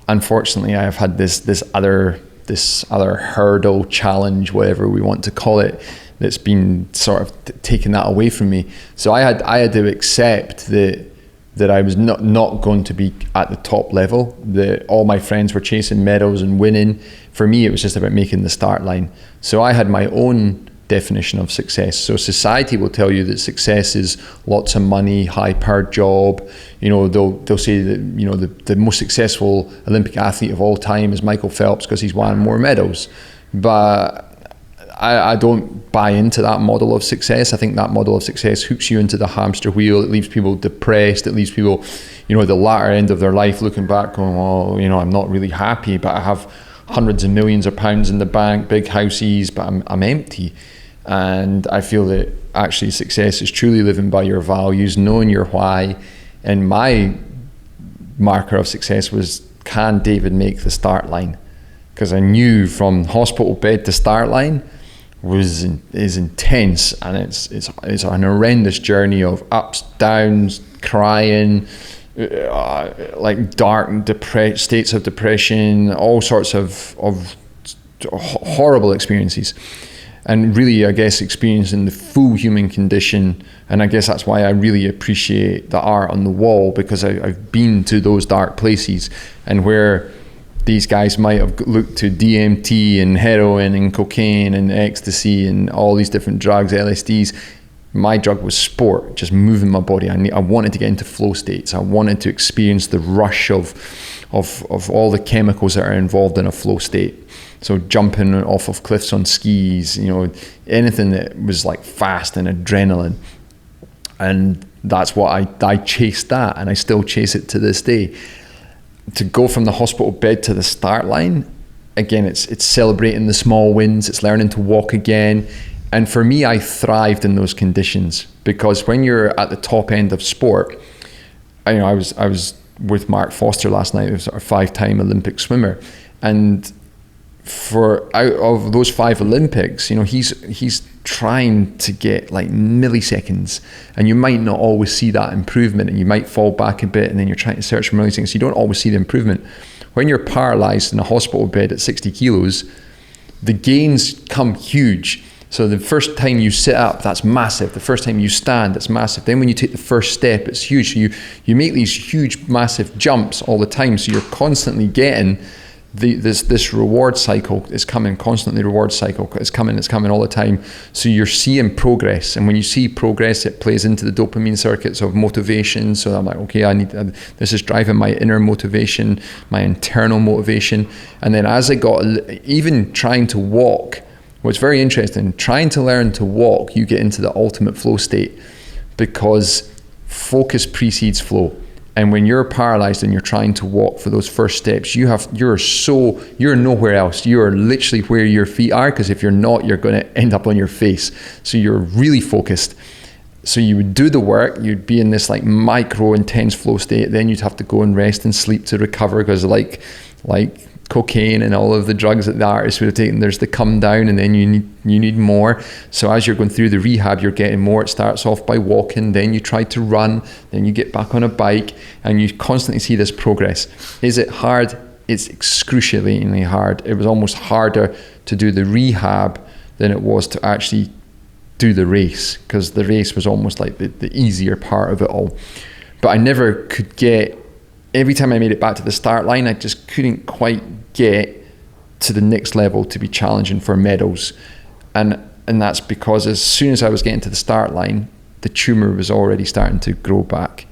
Unfortunately, I have had this other hurdle, challenge, whatever we want to call it, that's been sort of taking that away from me. So I had to accept that I was not going to be at the top level. That all my friends were chasing medals and winning. For me, it was just about making the start line. So I had my own definition of success. So society will tell you that success is lots of money, high-powered job. You know, they'll say that, you know, the most successful Olympic athlete of all time is Michael Phelps because he's won more medals. But I don't buy into that model of success. I think that model of success hooks you into the hamster wheel. It leaves people depressed. It leaves people, you know, at the latter end of their life looking back going, well, you know, I'm not really happy, but I have hundreds of millions of pounds in the bank, big houses, but I'm empty. And I feel that actually success is truly living by your values, knowing your why. And my marker of success was, can David make the start line? Because I knew from hospital bed to start line is intense, and it's an horrendous journey of ups, downs, crying, like dark states of depression, all sorts of horrible experiences. And really, I guess, experiencing the full human condition. And I guess that's why I really appreciate the art on the wall, because I've been to those dark places, and where these guys might have looked to DMT and heroin and cocaine and ecstasy and all these different drugs, LSDs. My drug was sport, just moving my body. I wanted to get into flow states. I wanted to experience the rush of all the chemicals that are involved in a flow state. So jumping off of cliffs on skis, you know, anything that was like fast and adrenaline. And that's what I chased that, and I still chase it to this day. To go from the hospital bed to the start line, again, it's celebrating the small wins, it's learning to walk again. And for me, I thrived in those conditions, because when you're at the top end of sport, I was with Mark Foster last night, who's a 5-time Olympic swimmer, and for out of those 5 Olympics, you know, he's trying to get like milliseconds, and you might not always see that improvement, and you might fall back a bit, and then you're trying to search for milliseconds, so you don't always see the improvement. When you're paralyzed in a hospital bed at 60 kilos, the gains come huge, So the first time you sit up, that's massive. The first time you stand, that's massive. Then when you take the first step, it's huge. So you make these huge, massive jumps all the time. So you're constantly getting this reward cycle. It's coming constantly. Reward cycle. It's coming all the time. So you're seeing progress, and when you see progress, it plays into the dopamine circuits of motivation. So I'm like, okay, this is driving my inner motivation, my internal motivation. And then as I got, even trying to walk. What's very interesting, trying to learn to walk, you get into the ultimate flow state, because focus precedes flow. And when you're paralyzed and you're trying to walk for those first steps, you're nowhere else. You're literally where your feet are, because if you're not, you're going to end up on your face. So you're really focused. So you would do the work, you'd be in this like micro intense flow state, then you'd have to go and rest and sleep to recover, because like cocaine and all of the drugs that the artists would have taken, there's the come down, and then you need more. So as you're going through the rehab, you're getting more. It starts off by walking, then you try to run, then you get back on a bike, and you constantly see this progress. Is it hard? It's excruciatingly hard. It was almost harder to do the rehab than it was to actually do the race, because the race was almost like the easier part of it all. But I never could get, every time I made it back to the start line, I just couldn't quite get to the next level to be challenging for medals. And that's because as soon as I was getting to the start line, the tumour was already starting to grow back,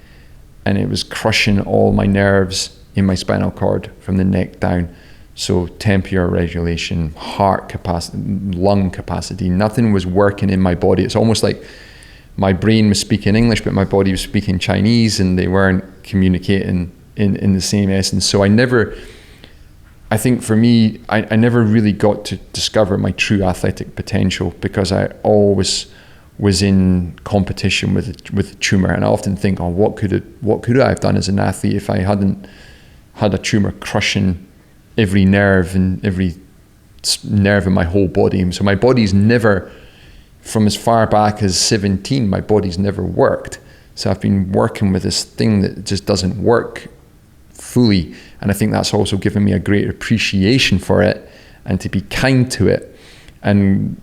and it was crushing all my nerves in my spinal cord from the neck down. So temperature regulation, heart capacity, lung capacity, nothing was working in my body. It's almost like my brain was speaking English, but my body was speaking Chinese, and they weren't communicating in the same essence. So I think for me, I never really got to discover my true athletic potential, because I always was in competition with the tumour. And I often think, what could I have done as an athlete if I hadn't had a tumour crushing every nerve and every nerve in my whole body. So my body's never, from as far back as 17, my body's never worked. So I've been working with this thing that just doesn't work fully, and I think that's also given me a great appreciation for it, and to be kind to it. And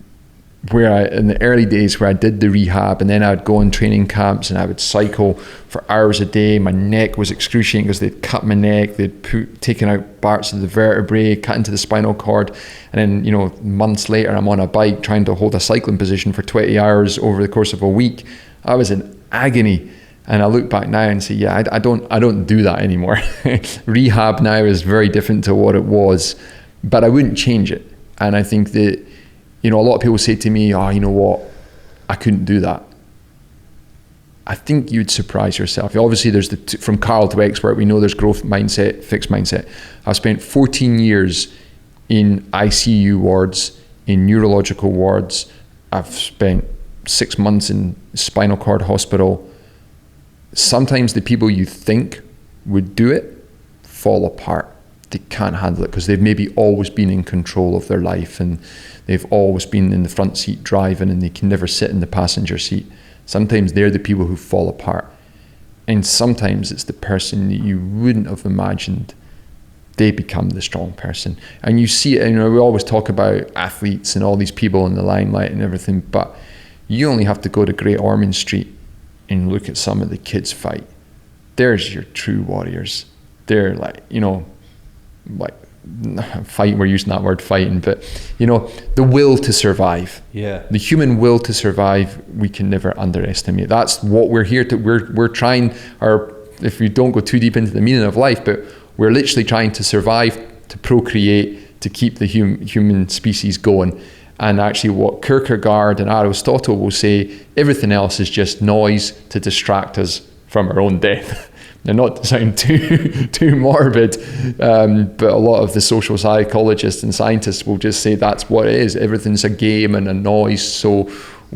in the early days where I did the rehab, and then I would go on training camps and I would cycle for hours a day, my neck was excruciating because they'd cut my neck, they'd taken out parts of the vertebrae, cut into the spinal cord, and then months later I'm on a bike trying to hold a cycling position for 20 hours over the course of a week. I was in agony. And I look back now and say, yeah, I don't do that anymore. Rehab now is very different to what it was, but I wouldn't change it. And I think that, a lot of people say to me, you know what, I couldn't do that. I think you'd surprise yourself. Obviously, there's from Carl to expert, we know there's growth mindset, fixed mindset. I've spent 14 years in ICU wards, in neurological wards. I've spent 6 months in spinal cord hospital. Sometimes the people you think would do it fall apart. They can't handle it because they've maybe always been in control of their life, and they've always been in the front seat driving, and they can never sit in the passenger seat. Sometimes they're the people who fall apart. And sometimes it's the person that you wouldn't have imagined, they become the strong person. And you see it, we always talk about athletes and all these people in the limelight and everything, but you only have to go to Great Ormond Street and look at some of the kids fight. There's your true warriors. They're fight, we're using that word fighting, but the will to survive. Yeah. The human will to survive, we can never underestimate. That's what we're here to, we're trying, or if we don't go too deep into the meaning of life, but we're literally trying to survive, to procreate, to keep the human species going. And actually what Kierkegaard and Aristotle will say, everything else is just noise to distract us from our own death. Now, not to sound too morbid, but a lot of the social psychologists and scientists will just say that's what it is. Everything's a game and a noise, so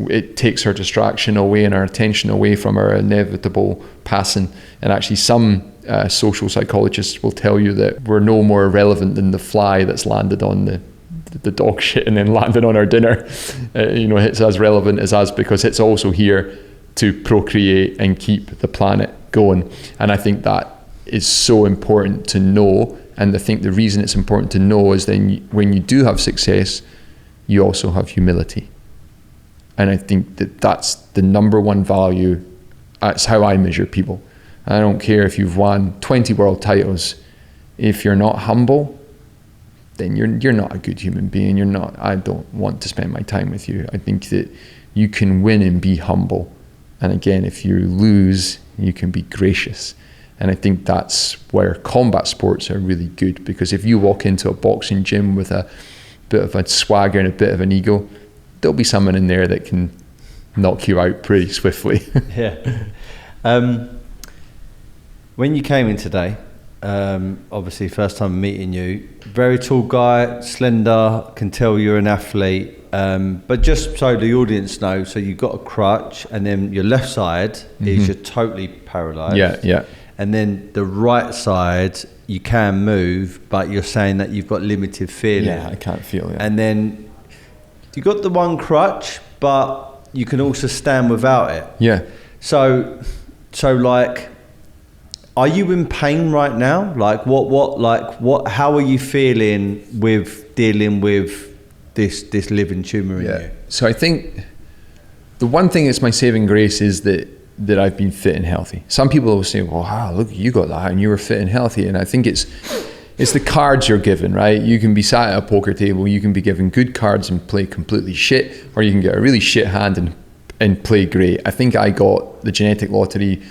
it takes our distraction away and our attention away from our inevitable passing. And actually some social psychologists will tell you that we're no more relevant than the fly that's landed on the dog shit and then landed on our dinner. It's as relevant as us because it's also here to procreate and keep the planet going. And I think that is so important to know. And I think the reason it's important to know is then when you do have success, you also have humility. And I think that that's the number one value. That's how I measure people. I don't care if you've won 20 world titles. If you're not humble, then you're not a good human being. I don't want to spend my time with you. I think that you can win and be humble. And again, if you lose, you can be gracious. And I think that's where combat sports are really good, because if you walk into a boxing gym with a bit of a swagger and a bit of an ego, there'll be someone in there that can knock you out pretty swiftly. Yeah. When you came in today, obviously first time meeting you, very tall guy, slender, can tell you're an athlete. But just so the audience know, so you've got a crutch, and then your left side is you're totally paralysed. Yeah. And then the right side, you can move, but you're saying that you've got limited feeling. Yeah, I can't feel it. And then you got the one crutch, but you can also stand without it. Yeah. So like, are you in pain right now? Like how are you feeling with dealing with this living tumour in you? So I think the one thing that's my saving grace is that I've been fit and healthy. Some people will say, well, wow, look, you got that and you were fit and healthy. And I think it's the cards you're given, right? You can be sat at a poker table, you can be given good cards and play completely shit, or you can get a really shit hand and play great. I think I got the genetic lottery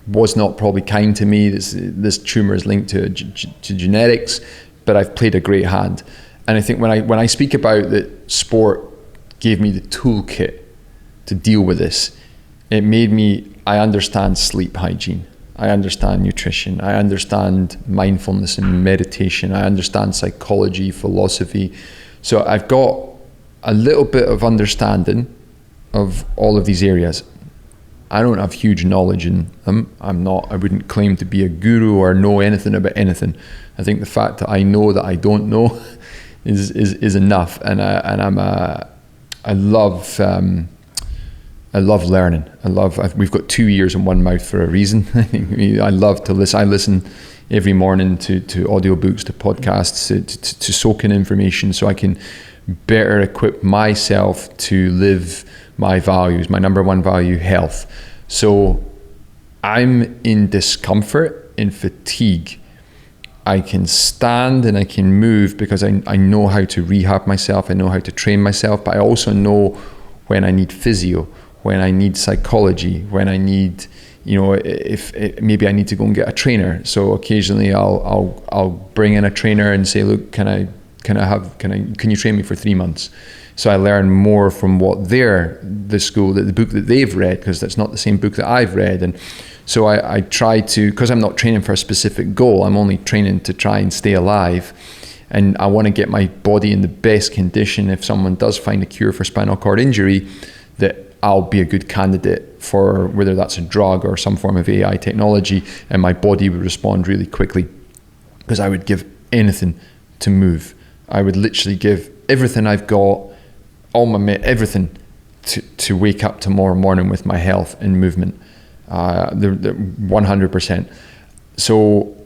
was not probably kind to me. This tumour is linked to genetics, but I've played a great hand. And I think when I speak about that sport gave me the toolkit to deal with this, I understand sleep hygiene. I understand nutrition. I understand mindfulness and meditation. I understand psychology, philosophy. So I've got a little bit of understanding of all of these areas. I don't have huge knowledge in them. I wouldn't claim to be a guru or know anything about anything. I think the fact that I know that I don't know is enough. And I love learning. We've got 2 ears and one mouth for a reason. I love to listen. I listen every morning to audiobooks, to podcasts, to soak in information so I can better equip myself to live my values, my number one value, health. So I'm in discomfort, in fatigue. I can stand and I can move because I know how to rehab myself. I know how to train myself, but I also know when I need physio, when I need psychology, when I need, if maybe I need to go and get a trainer. So occasionally I'll bring in a trainer and say, look, can you train me for 3 months? So I learn more from what the book that they've read, because that's not the same book that I've read. And so I try to, because I'm not training for a specific goal, I'm only training to try and stay alive. And I want to get my body in the best condition. If someone does find a cure for spinal cord injury, that I'll be a good candidate for whether that's a drug or some form of AI technology, and my body would respond really quickly, because I would give anything to move. I would literally give everything I've got, everything to wake up tomorrow morning with my health and movement, 100%. So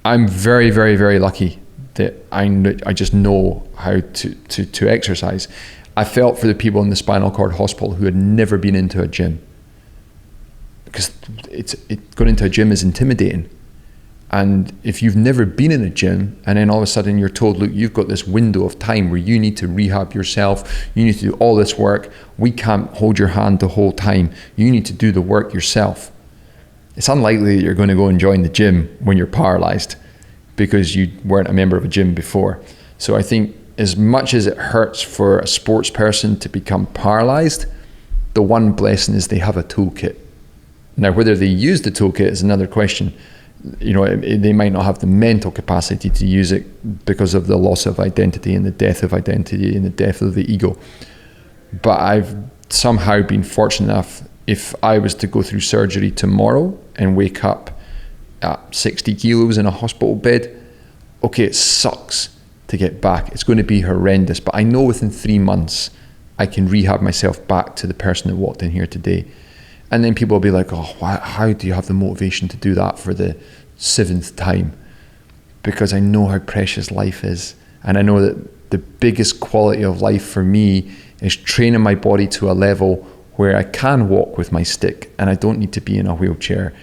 I'm very, very, very lucky that I just know how to exercise. I felt for the people in the spinal cord hospital who had never been into a gym, because going into a gym is intimidating. And if you've never been in a gym and then all of a sudden you're told, look, you've got this window of time where you need to rehab yourself, you need to do all this work, we can't hold your hand the whole time, you need to do the work yourself. It's unlikely that you're going to go and join the gym when you're paralyzed because you weren't a member of a gym before. So I think as much as it hurts for a sports person to become paralyzed, the one blessing is they have a toolkit. Now, whether they use the toolkit is another question. They might not have the mental capacity to use it because of the loss of identity and the death of identity and the death of the ego. But I've somehow been fortunate enough, if I was to go through surgery tomorrow and wake up at 60 kilos in a hospital bed, okay, it sucks to get back. It's going to be horrendous, but I know within 3 months I can rehab myself back to the person that walked in here today. And then people will be like, oh, how do you have the motivation to do that for the 7th time? Because I know how precious life is. And I know that the biggest quality of life for me is training my body to a level where I can walk with my stick and I don't need to be in a wheelchair.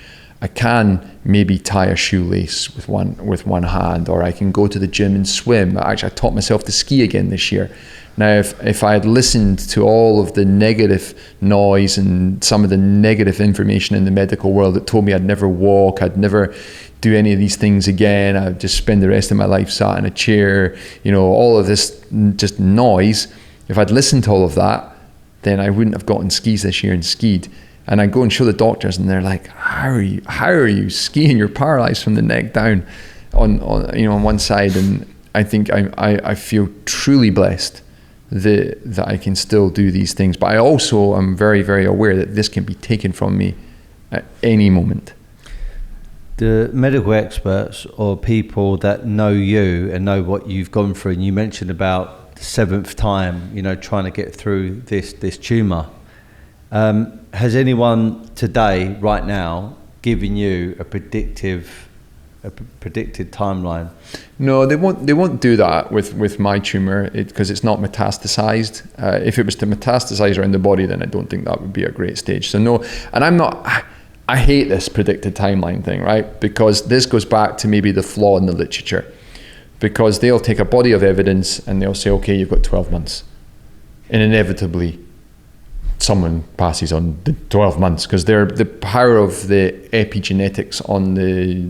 I can maybe tie a shoelace with one hand, or I can go to the gym and swim. Actually, I taught myself to ski again this year. Now, if I had listened to all of the negative noise and some of the negative information in the medical world that told me I'd never walk, I'd never do any of these things again, I'd just spend the rest of my life sat in a chair, all of this just noise, if I'd listened to all of that, then I wouldn't have gotten skis this year and skied. And I go and show the doctors and they're like, how are you skiing? You're paralyzed from the neck down on one side. And I think I feel truly blessed that I can still do these things. But I also am very, very aware that this can be taken from me at any moment. The medical experts or people that know you and know what you've gone through, and you mentioned about the 7th time, trying to get through this tumour. Has anyone today, right now, given you a predicted timeline? No, they won't do that with my tumour because it's not metastasized. If it was to metastasize around the body, then I don't think that would be a great stage. So no, and I hate this predicted timeline thing, right? Because this goes back to maybe the flaw in the literature. Because they'll take a body of evidence and they'll say, okay, you've got 12 months. And inevitably, someone passes on the 12 months because they're the power of the epigenetics on the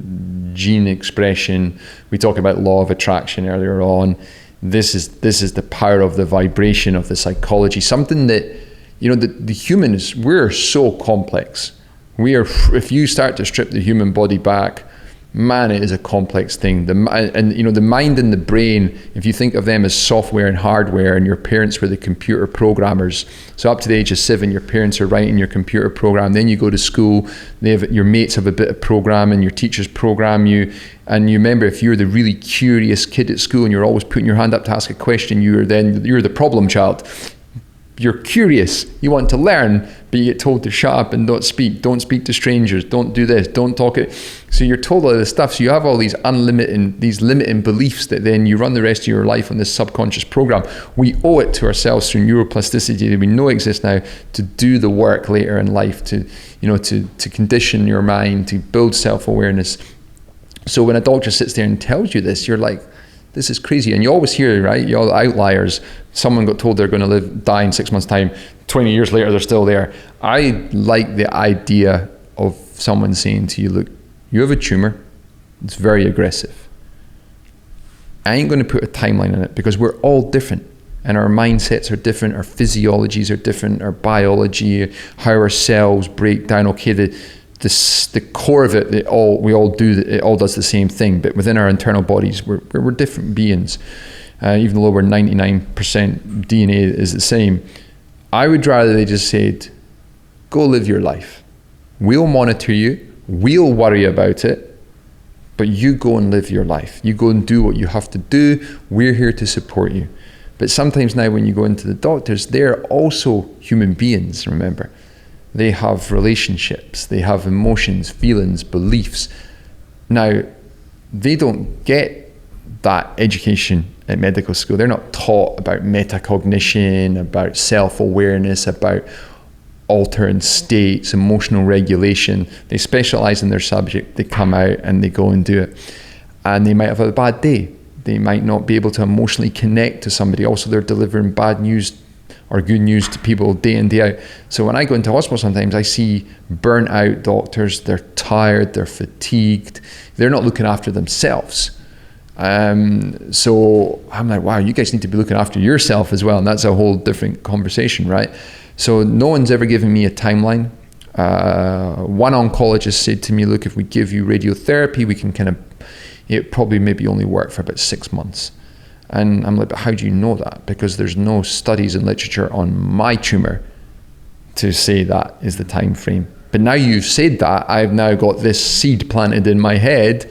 gene expression. We talked about law of attraction earlier on. This is the power of the vibration of the psychology. Something that, the humans, we're so complex. If you start to strip the human body back, man, it is a complex thing. The mind and the brain, if you think of them as software and hardware, and your parents were the computer programmers. So up to the age of 7, your parents are writing your computer program. Then you go to school, your mates have a bit of programming, your teachers program you. And you remember, if you're the really curious kid at school and you're always putting your hand up to ask a question, you're the problem child. You're curious, you want to learn, but you get told to shut up and don't speak to strangers, don't do this, don't talk it. So you're told all this stuff, so you have all these limiting beliefs that then you run the rest of your life on this subconscious program. We owe it to ourselves through neuroplasticity that we know exists now to do the work later in life, to condition your mind, to build self-awareness. So when a doctor sits there and tells you this, you're like, this is crazy. And you always hear, right, you're all outliers. Someone got told they're going to die in 6 months' time. 20 years later, they're still there. I like the idea of someone saying to you, look, you have a tumour. It's very aggressive. I ain't going to put a timeline on it because we're all different. And our mindsets are different. Our physiologies are different. Our biology, how our cells break down. Okay, the core of it, it all does the same thing, but within our internal bodies, we're different beings. Even though we're 99% DNA is the same, I would rather they just said, go live your life. We'll monitor you, we'll worry about it, but you go and live your life. You go and do what you have to do. We're here to support you. But sometimes now when you go into the doctors, they're also human beings, remember. They have relationships, they have emotions, feelings, beliefs. Now, they don't get that education at medical school. They're not taught about metacognition, about self-awareness, about altering states, emotional regulation. They specialize in their subject, they come out and they go and do it. And they might have a bad day. They might not be able to emotionally connect to somebody. Also, they're delivering bad news or good news to people day in, day out. So when I go into hospital sometimes, I see burnt out doctors. They're tired, they're fatigued. They're not looking after themselves. So I'm like, wow, you guys need to be looking after yourself as well. And that's a whole different conversation, right? So no one's ever given me a timeline. One oncologist said to me, look, if we give you radiotherapy, we can it probably maybe only work for about 6 months. And I'm like, but how do you know that? Because there's no studies and literature on my tumour to say that is the time frame. But now you've said that, I've now got this seed planted in my head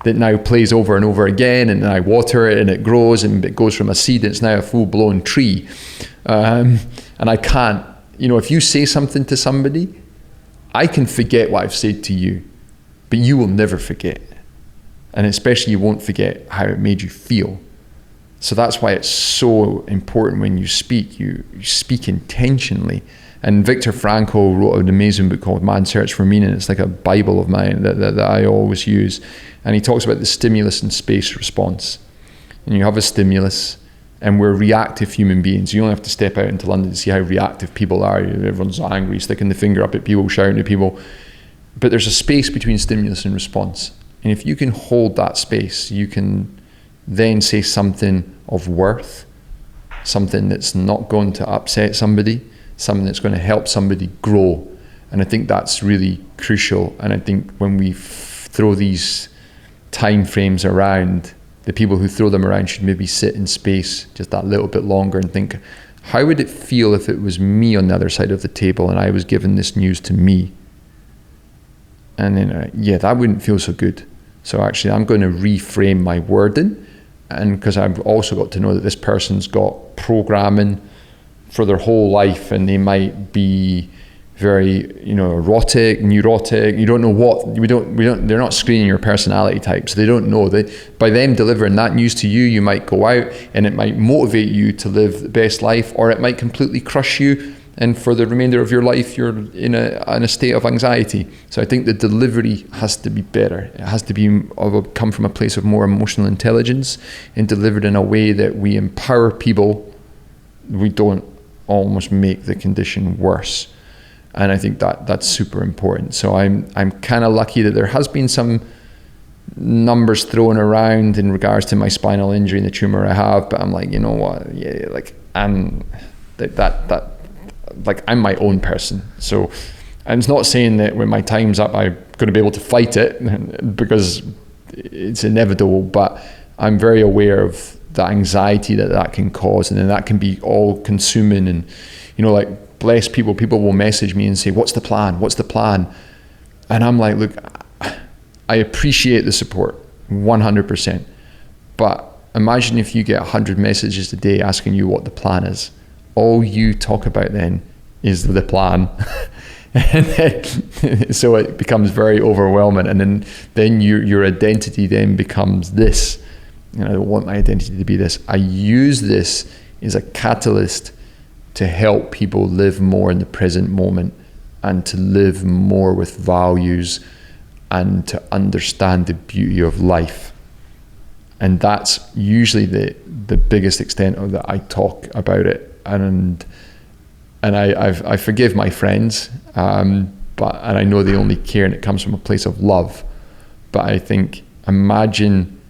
that now plays over and over again, and I water it and it grows and it goes from a seed and it's now a full-blown tree. And I can't, if you say something to somebody, I can forget what I've said to you, but you will never forget. And especially you won't forget how it made you feel. So that's why it's so important when you speak, you speak intentionally. And Viktor Frankl wrote an amazing book called Man's Search for Meaning. It's like a Bible of mine that I always use. And he talks about the stimulus and space response. And you have a stimulus, and we're reactive human beings. You only have to step out into London to see how reactive people are. Everyone's angry, sticking the finger up at people, shouting at people. But there's a space between stimulus and response. And if you can hold that space, you can then say something of worth, something that's not going to upset somebody, something that's going to help somebody grow. And I think that's really crucial. And I think when we throw these time frames around, the people who throw them around should maybe sit in space just that little bit longer and think, how would it feel if it was me on the other side of the table and I was giving this news to me? And then, that wouldn't feel so good. So actually, I'm going to reframe my wording, and because I've also got to know that this person's got programming for their whole life, and they might be very, neurotic. You don't know what they're not screening your personality type, so they don't know that by them delivering that news to you, you might go out and it might motivate you to live the best life, or it might completely crush you, and for the remainder of your life you're in a state of anxiety. So I think the delivery has to be better. It has to come from a place of more emotional intelligence and delivered in a way that we empower people. We don't almost make the condition worse. And I think that's super important. So I'm kind of lucky that there has been some numbers thrown around in regards to my spinal injury and the tumour I have, but I'm like, you know what? Yeah, like I'm my own person. So, and it's not saying that when my time's up, I'm going to be able to fight it, because it's inevitable. But I'm very aware of the anxiety that can cause, and then that can be all consuming. And bless people will message me and say, what's the plan? And I'm like, look, I appreciate the support 100%, but imagine if you get 100 messages a day asking you what the plan is. All you talk about then is the plan. And then, so it becomes very overwhelming, and then your identity then becomes this. I don't want my identity to be this. I use this as a catalyst to help people live more in the present moment, and to live more with values, and to understand the beauty of life. And that's usually the biggest extent of that I talk about it. And I forgive my friends, and I know they only care, and it comes from a place of love. But I think, imagine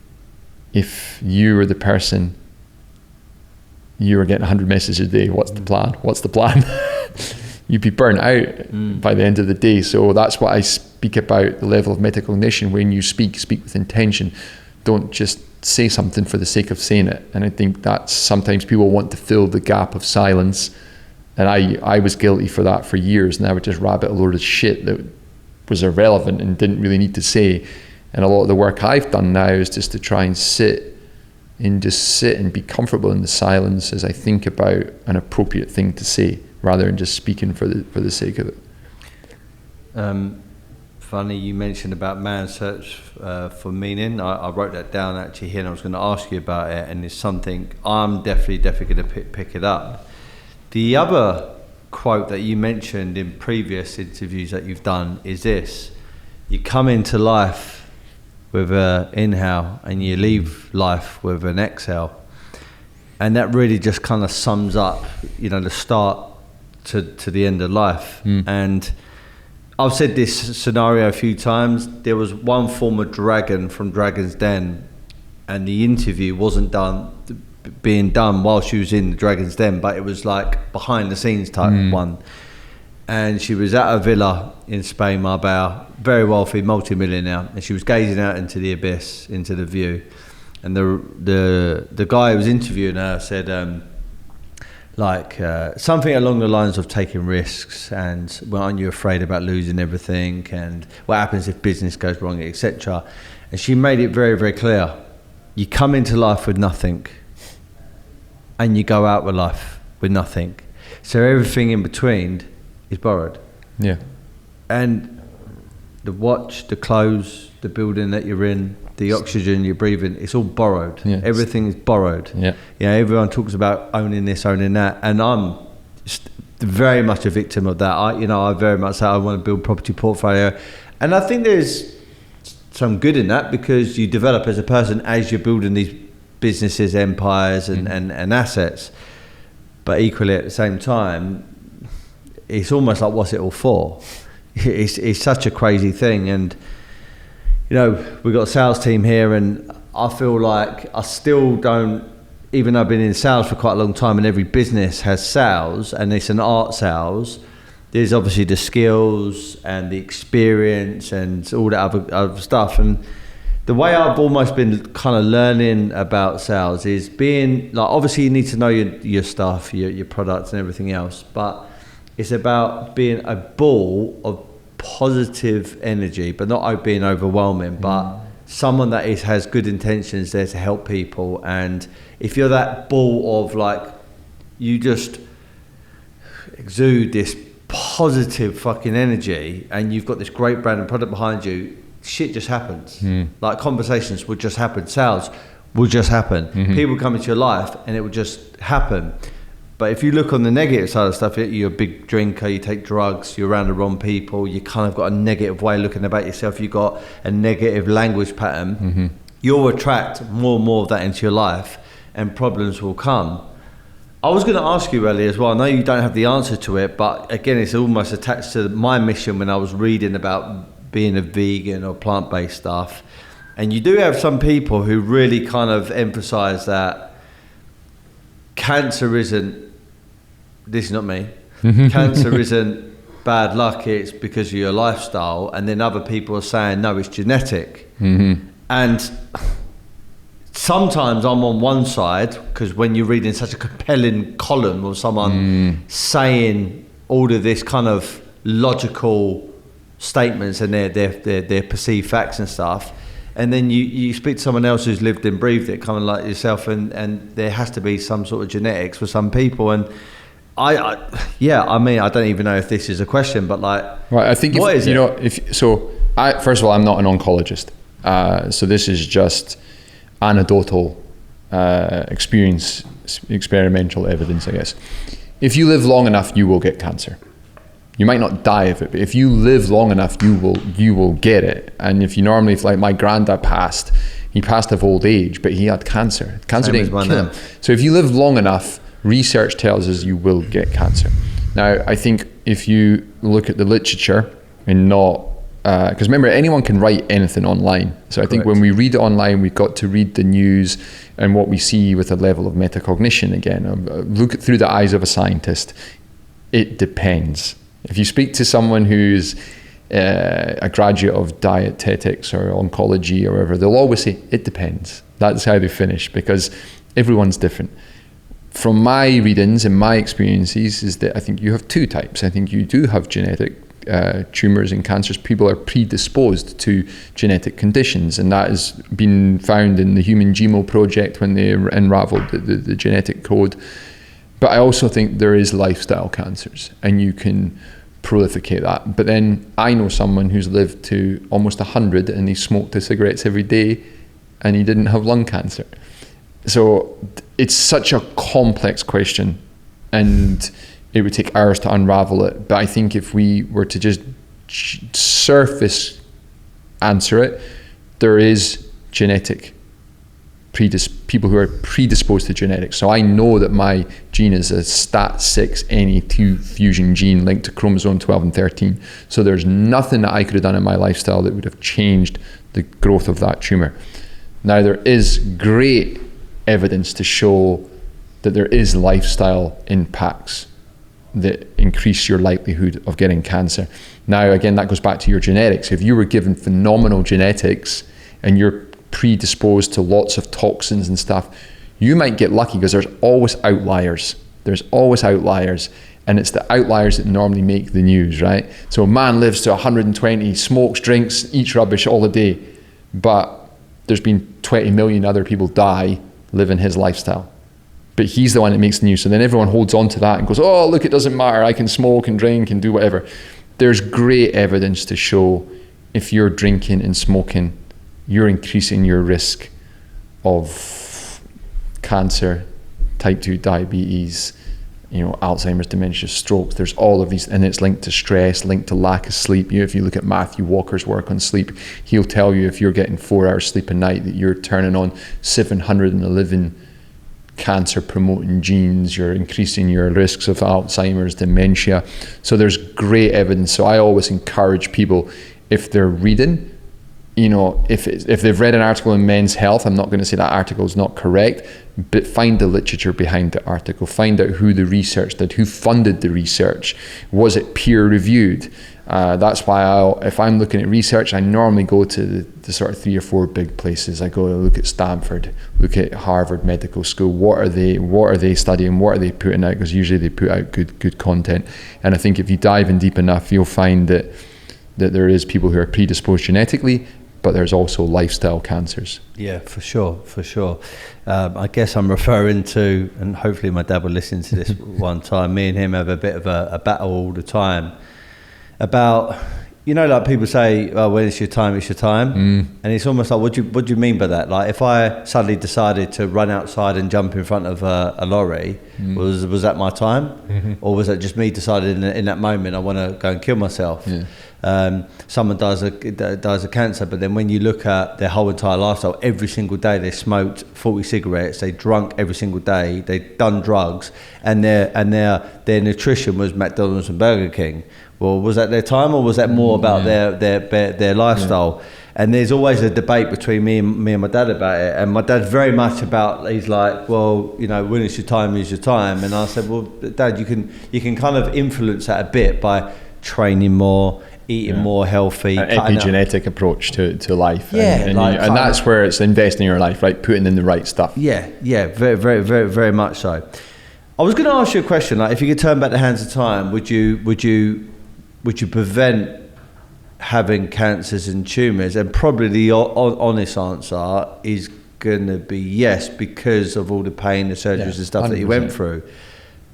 if you were the person, you were getting 100 messages a day, what's the plan? You'd be burnt out by the end of the day. So that's what I speak about, the level of metacognition. When you speak with intention. Don't just say something for the sake of saying it. And I think that sometimes people want to fill the gap of silence. And I was guilty for that for years, and I would just rabbit a load of shit that was irrelevant and didn't really need to say. And a lot of the work I've done now is just to try and sit and be comfortable in the silence as I think about an appropriate thing to say, rather than just speaking for the sake of it. Funny you mentioned about Man's Search for Meaning. I wrote that down actually here, and I was going to ask you about it, and it's something I'm definitely going to pick it up. The other quote that you mentioned in previous interviews that you've done is this: you come into life with an inhale and you leave life with an exhale. And that really just kind of sums up, the start to the end of life. And I've said this scenario a few times. There was one former dragon from Dragon's Den, and the interview wasn't being done while she was in the Dragon's Den, but it was like behind the scenes type one. And she was at a villa in Spain, Marbella, very wealthy, multi-millionaire, and she was gazing out into the abyss, into the view. And the guy who was interviewing her said, something along the lines of taking risks, and aren't you afraid about losing everything, and what happens if business goes wrong, etc. And she made it very, very clear: you come into life with nothing, and you go out with life with nothing. So everything in between is borrowed. Yeah. And the watch, the clothes, the building that you're in, the oxygen you're breathing, it's all borrowed. Yeah. Everything is borrowed. Yeah. Yeah, everyone talks about owning this, owning that, and I'm very much a victim of that. I very much say I want to build property portfolio, and I think there's some good in that, because you develop as a person as you're building these businesses, empires, and assets. But equally at the same time, it's almost like, what's it all for? It's such a crazy thing. And we've got a sales team here, and I feel like I still don't, even though I've been in sales for quite a long time, and every business has sales, and it's an art sales, there's obviously the skills and the experience and all that other stuff. And the way I've almost been kind of learning about sales is being like, obviously you need to know your stuff, your products and everything else, but it's about being a ball of positive energy, but not being overwhelming, but someone that has good intentions there to help people. And if you're that ball of like, you just exude this positive fucking energy, and you've got this great brand and product behind you, shit just happens. Like conversations will just happen, sales will just happen, people come into your life and it will just happen. But if you look on the negative side of stuff, you're a big drinker, you take drugs, you're around the wrong people, you kind of got a negative way of looking about yourself, you've got a negative language pattern, you'll attract more and more of that into your life, and problems will come. I was going to ask you, Ellie, as well, I know you don't have the answer to it, but again, it's almost attached to my mission when I was reading about being a vegan or plant-based stuff. And you do have some people who really kind of emphasize that cancer isn't, this is not me, cancer isn't bad luck, it's because of your lifestyle. And then other people are saying, no, it's genetic. And sometimes I'm on one side, because when you're reading such a compelling column of someone saying all of this kind of logical statements and their perceived facts and stuff, and then you speak to someone else who's lived and breathed it, kind of like yourself, and there has to be some sort of genetics for some people. And I mean, I don't even know if this is a question, but like, right, I think what is it? First of all, I'm not an oncologist, so this is just anecdotal experimental evidence, I guess. If you live long enough, you will get cancer. You might not die of it, but if you live long enough, you will get it. And if like my granddad passed, he passed of old age, but he had cancer. Cancer didn't kill him. So if you live long enough, research tells us you will get cancer. Now, I think if you look at the literature and not, because remember, anyone can write anything online. So I think when we read it online, we've got to read the news and what we see with a level of metacognition again. Look through the eyes of a scientist. It depends. If you speak to someone who's a graduate of dietetics or oncology or whatever, they'll always say, it depends. That's how they finish, because everyone's different. From my readings and my experiences is that I think you have two types. I think you do have genetic tumours and cancers. People are predisposed to genetic conditions, and that has been found in the Human Genome Project when they unravelled the genetic code. But I also think there is lifestyle cancers, and you can proliferate that. But then I know someone who's lived to almost 100 and he smoked the cigarettes every day and he didn't have lung cancer. So it's such a complex question, and it would take hours to unravel it. But I think if we were to just surface answer it, there is genetic people who are predisposed to genetics. So I know that my gene is a STAT6 NA2 fusion gene linked to chromosome 12 and 13. So there's nothing that I could have done in my lifestyle that would have changed the growth of that tumour. Now, there is great evidence to show that there is lifestyle impacts that increase your likelihood of getting cancer. Now, again, that goes back to your genetics. If you were given phenomenal genetics and you're predisposed to lots of toxins and stuff, you might get lucky, because there's always outliers. There's always outliers, and it's the outliers that normally make the news, right? So a man lives to 120, smokes, drinks, eats rubbish all the day, but there's been 20 million other people die living his lifestyle. But he's the one that makes the news. So then everyone holds on to that and goes, oh, look, it doesn't matter. I can smoke and drink and do whatever. There's great evidence to show if you're drinking and smoking you're increasing your risk of cancer, type 2 diabetes, Alzheimer's, dementia, strokes. There's all of these, and it's linked to stress, linked to lack of sleep. If you look at Matthew Walker's work on sleep, he'll tell you if you're getting 4 hours sleep a night, that you're turning on 711 cancer promoting genes, you're increasing your risks of Alzheimer's, dementia. So there's great evidence. So I always encourage people, if they're reading, if they've read an article in Men's Health, I'm not going to say that article is not correct, but find the literature behind the article, find out who the research did, who funded the research, was it peer reviewed? That's why if I'm looking at research, I normally go to the sort of 3 or 4 big places. I go to look at Stanford, look at Harvard Medical School. What are they studying? What are they putting out? Because usually they put out good content. And I think if you dive in deep enough, you'll find that there is people who are predisposed genetically, but there's also lifestyle cancers. Yeah, for sure. I guess I'm referring to, and hopefully my dad will listen to this one time, me and him have a bit of a battle all the time about, like people say, oh, when it's your time, it's your time. And it's almost like, what do you mean by that? Like, if I suddenly decided to run outside and jump in front of a lorry, was that my time? Or was that just me deciding in that moment I want to go and kill myself? Yeah. Someone dies of cancer, but then when you look at their whole entire lifestyle, every single day they smoked 40 cigarettes, they drunk every single day, they done drugs, and their nutrition was McDonald's and Burger King. Well, was that their time, or was that more about their lifestyle? Yeah. And there's always a debate between me and my dad about it. And my dad's very much about, he's like, well, when it's your time, it's your time. And I said, well, Dad, you can kind of influence that a bit by training more, eating more healthy. An epigenetic approach to life. Yeah. And that's where it's investing in your life, right? Putting in the right stuff. Yeah, very, very, very, very much so. I was going to ask you a question. Like, if you could turn back the hands of time, would you prevent having cancers and tumours? And probably the honest answer is going to be yes, because of all the pain, the surgeries and stuff 100%. That you went through.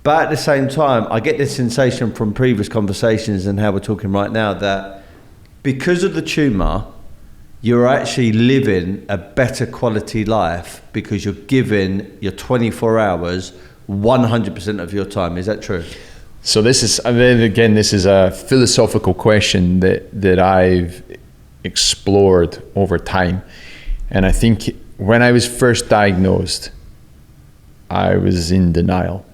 But at the same time, I get this sensation from previous conversations and how we're talking right now that because of the tumour, you're actually living a better quality life because you're giving your 24 hours 100% of your time. Is that true? So this is a philosophical question that I've explored over time. And I think when I was first diagnosed, I was in denial.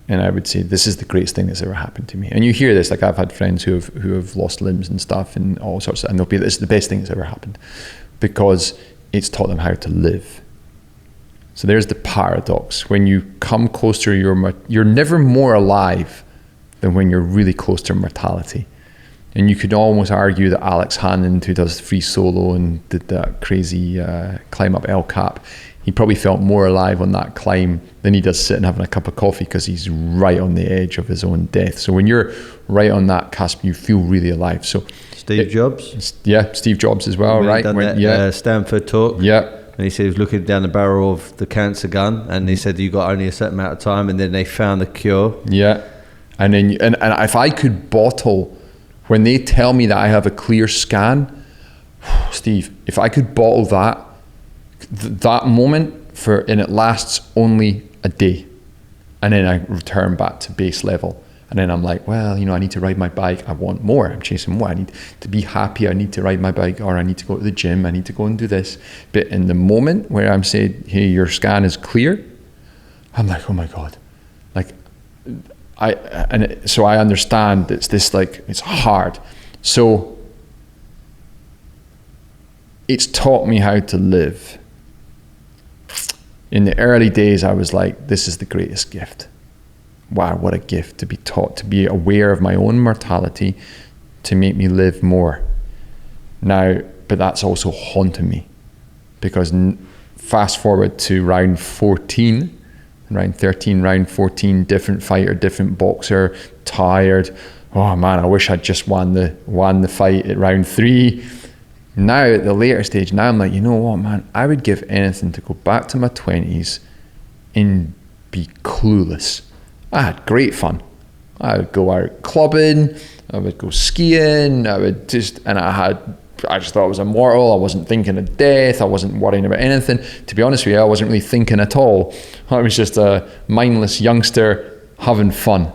And I would say, this is the greatest thing that's ever happened to me. And you hear this, like I've had friends who have lost limbs and stuff and all sorts of, and they'll be, this is the best thing that's ever happened because it's taught them how to live. So there's the paradox. When you come close to you're never more alive than when you're really close to mortality. And you could almost argue that Alex Hannon, who does free solo and did that crazy climb up El Cap, he probably felt more alive on that climb than he does sitting having a cup of coffee because he's right on the edge of his own death. So when you're right on that cusp, you feel really alive. So Steve Jobs? Yeah, Steve Jobs as well, right? Stanford talk. Yeah. And he said he was looking down the barrel of the cancer gun and he said you got only a certain amount of time and then they found the cure. Yeah. And then and if I could bottle, when they tell me that I have a clear scan, Steve, if I could bottle that moment and it lasts only a day, and then I return back to base level, and then I'm like, well, I need to ride my bike. I want more. I'm chasing more. I need to be happy. I need to ride my bike, or I need to go to the gym. I need to go and do this. But in the moment where I'm saying, hey, your scan is clear, I'm like, oh my God, so I understand it's this, like, it's hard. So it's taught me how to live. In the early days, I was like, this is the greatest gift. Wow, what a gift to be taught, to be aware of my own mortality, to make me live more. Now, but that's also haunting me because fast forward to round 14, round 13, round 14, different fighter, different boxer, tired. Oh man, I wish I'd just won the fight at round 3. Now at the later stage, now I'm like, you know what, man, I would give anything to go back to my 20s and be clueless. I had great fun. I would go out clubbing, I would go skiing, and I had I just thought I was immortal. I wasn't thinking of death. I wasn't worrying about anything. To be honest with you, I wasn't really thinking at all. I was just a mindless youngster having fun.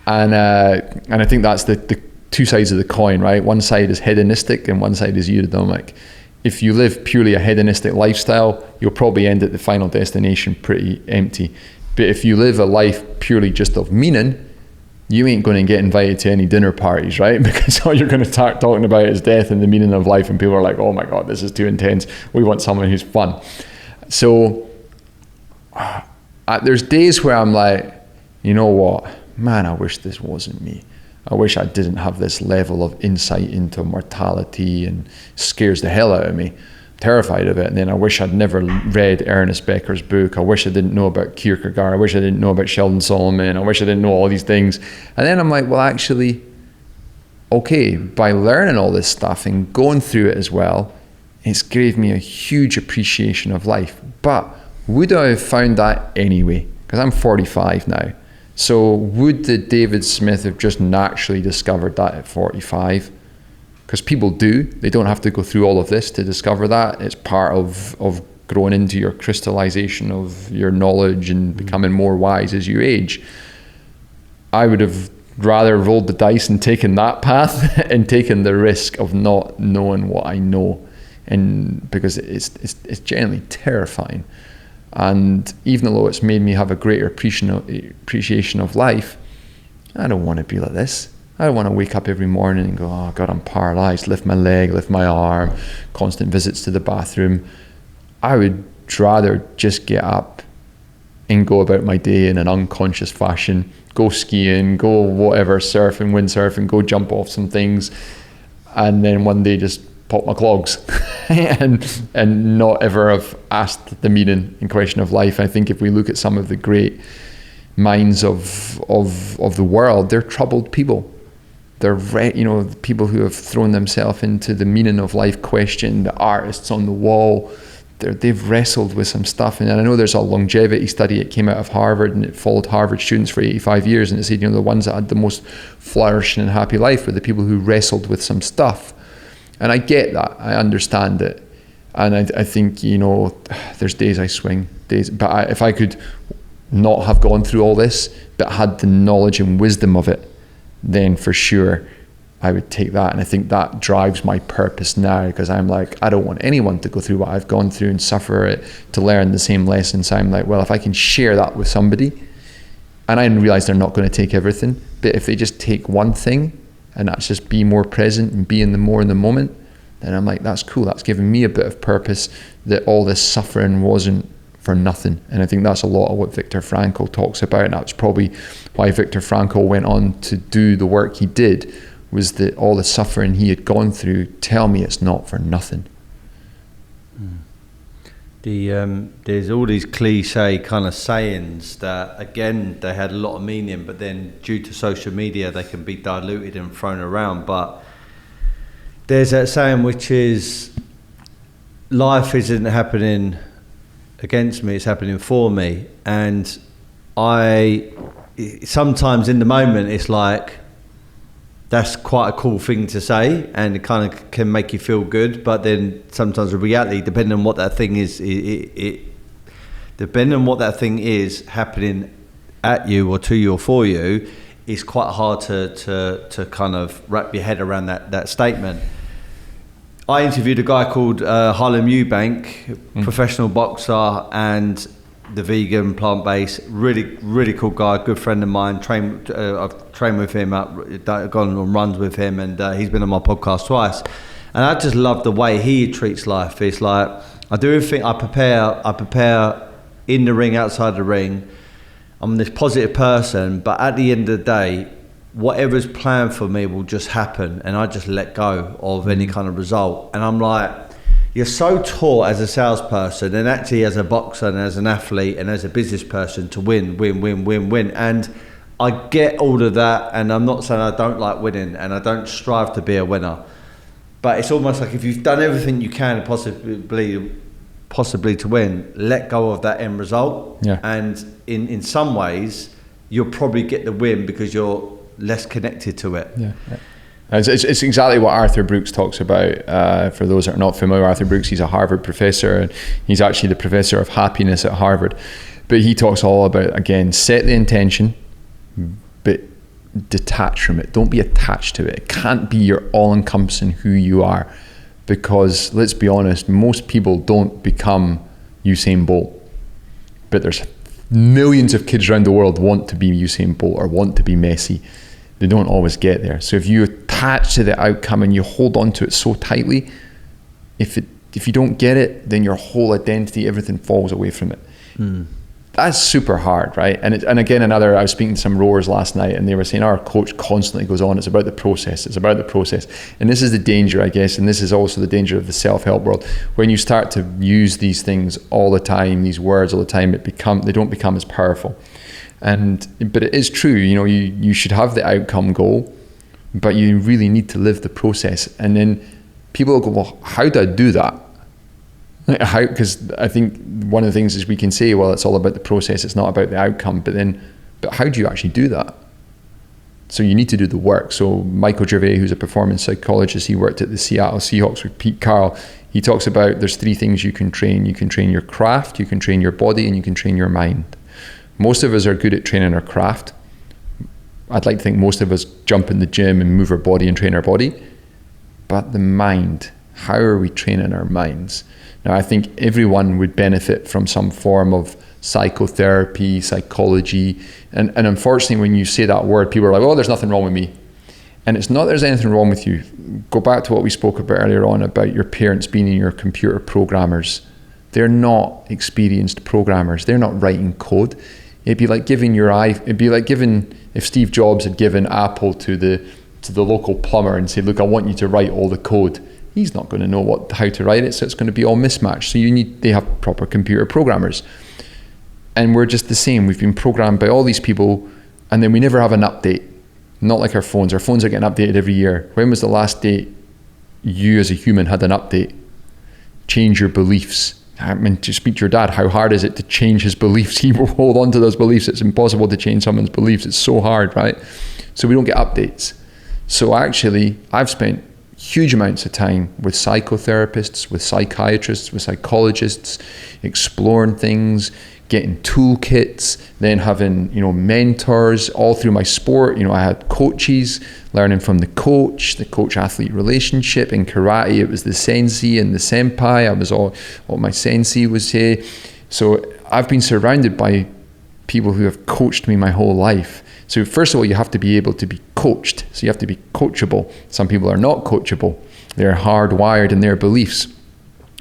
And I think that's the two sides of the coin, right? One side is hedonistic and one side is eudaimonia. If you live purely a hedonistic lifestyle, you'll probably end at the final destination pretty empty. But if you live a life purely just of meaning, you ain't going to get invited to any dinner parties, right? Because all you're going to start talking about is death and the meaning of life, and people are like, oh my God, this is too intense. We want someone who's fun. So there's days where I'm like, you know what, man, I wish this wasn't me. I wish I didn't have this level of insight into mortality, and scares the hell out of me. Terrified of it. And then I wish I'd never read Ernest Becker's book. I wish I didn't know about Kierkegaard. I wish I didn't know about Sheldon Solomon. I wish I didn't know all these things. And then I'm like, well, actually, okay, by learning all this stuff and going through it as well, it's gave me a huge appreciation of life. But would I have found that anyway? Because I'm 45 now. So would the David Smith have just naturally discovered that at 45? Because people do. They don't have to go through all of this to discover that. It's part of growing into your crystallization of your knowledge and becoming more wise as you age. I would have rather rolled the dice and taken that path and taken the risk of not knowing what I know, and because it's generally terrifying. And even though it's made me have a greater appreciation of life, I don't want to be like this. I don't want to wake up every morning and go, oh God, I'm paralyzed, lift my leg, lift my arm, constant visits to the bathroom. I would rather just get up and go about my day in an unconscious fashion, go skiing, go whatever, surfing, windsurfing, go jump off some things, and then one day just pop my clogs and not ever have asked the meaning and question of life. I think if we look at some of the great minds of the world, they're troubled people. They're people who have thrown themselves into the meaning of life question, the artists on the wall. They've wrestled with some stuff. And I know there's a longevity study. It came out of Harvard and it followed Harvard students for 85 years. And it said, the ones that had the most flourishing and happy life were the people who wrestled with some stuff. And I get that. I understand it. And I think, there's days I swing, but if I could not have gone through all this, but had the knowledge and wisdom of it, then for sure I would take that. And I think that drives my purpose now, because I'm like, I don't want anyone to go through what I've gone through and suffer it to learn the same lessons. So I'm like, well, if I can share that with somebody, and I realize they're not going to take everything, but if they just take one thing, and that's just be more present and be in the moment, then I'm like, that's cool. That's given me a bit of purpose, that all this suffering wasn't for nothing. And I think that's a lot of what Viktor Frankl talks about, and that's probably why Viktor Frankl went on to do the work he did, was that all the suffering he had gone through, tell me it's not for nothing. There's all these cliche kind of sayings that, again, they had a lot of meaning, but then due to social media they can be diluted and thrown around. But there's that saying which is, life isn't happening against me, it's happening for me. And sometimes in the moment it's like, that's quite a cool thing to say, and it kind of can make you feel good. But then sometimes the reality, depending on what that thing is, depending on what that thing is happening at you or to you or for you, it's quite hard to kind of wrap your head around that statement. I interviewed a guy called Harlem Eubank, professional boxer and the vegan, plant-based, really cool guy, good friend of mine. I've trained with him, gone on runs with him, and he's been on my podcast twice. And I just love the way he treats life. It's like, I do everything, I prepare in the ring, outside the ring. I'm this positive person, but at the end of the day, whatever's planned for me will just happen, and I just let go of any kind of result. And I'm like, you're so taught as a salesperson, and actually as a boxer and as an athlete and as a business person, to win. And I get all of that, and I'm not saying I don't like winning, and I don't strive to be a winner. But it's almost like, if you've done everything you can possibly to win, let go of that end result. Yeah. And in some ways, you'll probably get the win because you're less connected to it. Yeah. It's exactly what Arthur Brooks talks about. For those that are not familiar, Arthur Brooks, he's a Harvard professor, and he's actually the professor of happiness at Harvard. But he talks all about, again, set the intention, but detach from it. Don't be attached to it. It can't be your all-encompassing who you are, because let's be honest, most people don't become Usain Bolt, but there's millions of kids around the world want to be Usain Bolt or want to be Messi. They don't always get there. So if you attach to the outcome and you hold on to it so tightly, if you don't get it, then your whole identity, everything falls away from it. That's super hard, right? And again, I was speaking to some rowers last night, and they were saying our coach constantly goes on, it's about the process. And this is the danger, I guess, and this is also the danger of the self-help world. When you start to use these things all the time, these words all the time, they don't become as powerful. But it is true, you should have the outcome goal, but you really need to live the process. And then people will go, well, how do I do that? Because I think one of the things is we can say, well, it's all about the process, it's not about the outcome, but how do you actually do that? So you need to do the work. So Michael Gervais, who's a performance psychologist, he worked at the Seattle Seahawks with Pete Carroll. He talks about there's 3 things you can train. You can train your craft, you can train your body, and you can train your mind. Most of us are good at training our craft. I'd like to think most of us jump in the gym and move our body and train our body. But the mind, how are we training our minds? Now, I think everyone would benefit from some form of psychotherapy, psychology. And unfortunately, when you say that word, people are like, oh, there's nothing wrong with me. And it's not that there's anything wrong with you. Go back to what we spoke about earlier on about your parents being your computer programmers. They're not experienced programmers. They're not writing code. It'd be like giving if Steve Jobs had given Apple to the local plumber and said, look, I want you to write all the code. He's not going to know how to write it, so it's going to be all mismatched. So they have proper computer programmers. And we're just the same. We've been programmed by all these people, and then we never have an update. Not like our phones. Our phones are getting updated every year. When was the last day you as a human had an update? Change your beliefs. I mean, to speak to your dad, how hard is it to change his beliefs? He will hold on to those beliefs. It's impossible to change someone's beliefs. It's so hard, right? So we don't get updates. So actually, I've spent huge amounts of time with psychotherapists, with psychiatrists, with psychologists, exploring things, getting toolkits, then having, mentors all through my sport. I had coaches, learning from the coach-athlete relationship. In karate, it was the sensei and the senpai. I was all what my sensei would say. So I've been surrounded by people who have coached me my whole life. So first of all, you have to be able to be coached. So you have to be coachable. Some people are not coachable. They're hardwired in their beliefs.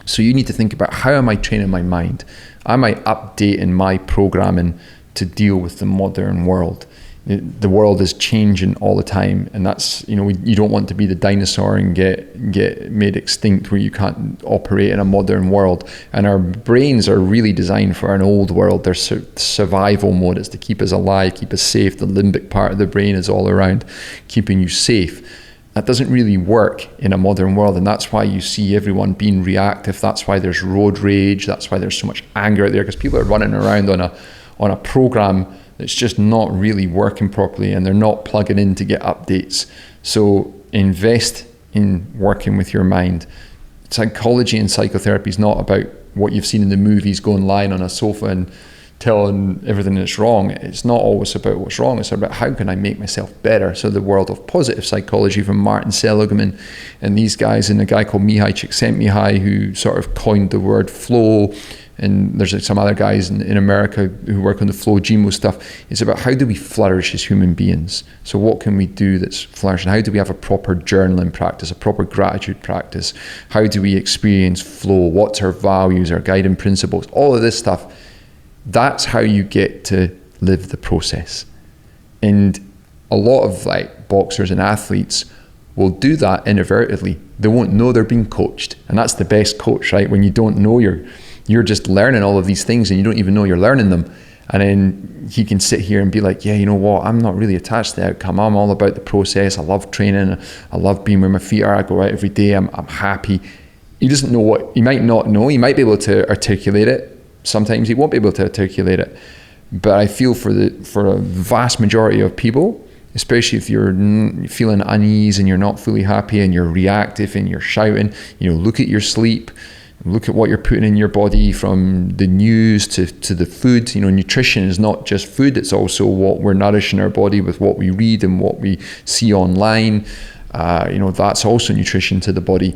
So you need to think about, how am I training my mind? Am I updating my programming to deal with the modern world? The world is changing all the time, and that's, you don't want to be the dinosaur and get made extinct where you can't operate in a modern world. And our brains are really designed for an old world. They're survival mode. It's to keep us alive, keep us safe. The limbic part of the brain is all around keeping you safe. That doesn't really work in a modern world, and that's why you see everyone being reactive. That's why there's road rage. That's why there's so much anger out there, because people are running around on a program that's just not really working properly, and they're not plugging in to get updates. So invest in working with your mind. Psychology and psychotherapy is not about what you've seen in the movies, going lying on a sofa and telling everything that's wrong. It's not always about what's wrong. It's about, how can I make myself better? So the world of positive psychology from Martin Seligman and these guys, and a guy called Mihai Csikszentmihalyi, who sort of coined the word flow. And there's some other guys in America who work on the flow GMO stuff. It's about, how do we flourish as human beings? So what can we do that's flourishing? How do we have a proper journaling practice, a proper gratitude practice? How do we experience flow? What's our values, our guiding principles? All of this stuff. That's how you get to live the process. And a lot of boxers and athletes will do that inadvertently. They won't know they're being coached. And that's the best coach, right? When you don't know you're just learning all of these things and you don't even know you're learning them. And then he can sit here and be like, yeah, you know what? I'm not really attached to the outcome. I'm all about the process. I love training. I love being where my feet are. I go out every day. I'm happy. He doesn't know he might not know. He might be able to articulate it. Sometimes he won't be able to articulate it. But I feel for a vast majority of people, especially if you're feeling unease and you're not fully happy and you're reactive and you're shouting, look at your sleep, look at what you're putting in your body, from the news to the food. Nutrition is not just food, it's also what we're nourishing our body with, what we read and what we see online. That's also nutrition to the body.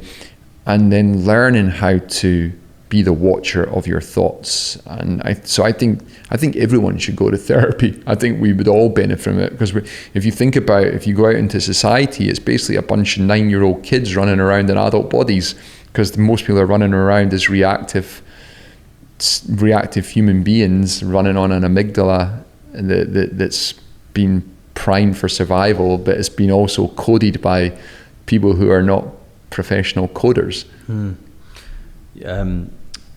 And then learning how to be the watcher of your thoughts. And I think everyone should go to therapy. I think we would all benefit from it, because if you go out into society, it's basically a bunch of 9-year-old kids running around in adult bodies, because most people are running around as reactive human beings running on an amygdala that's been primed for survival, but it's been also coded by people who are not professional coders.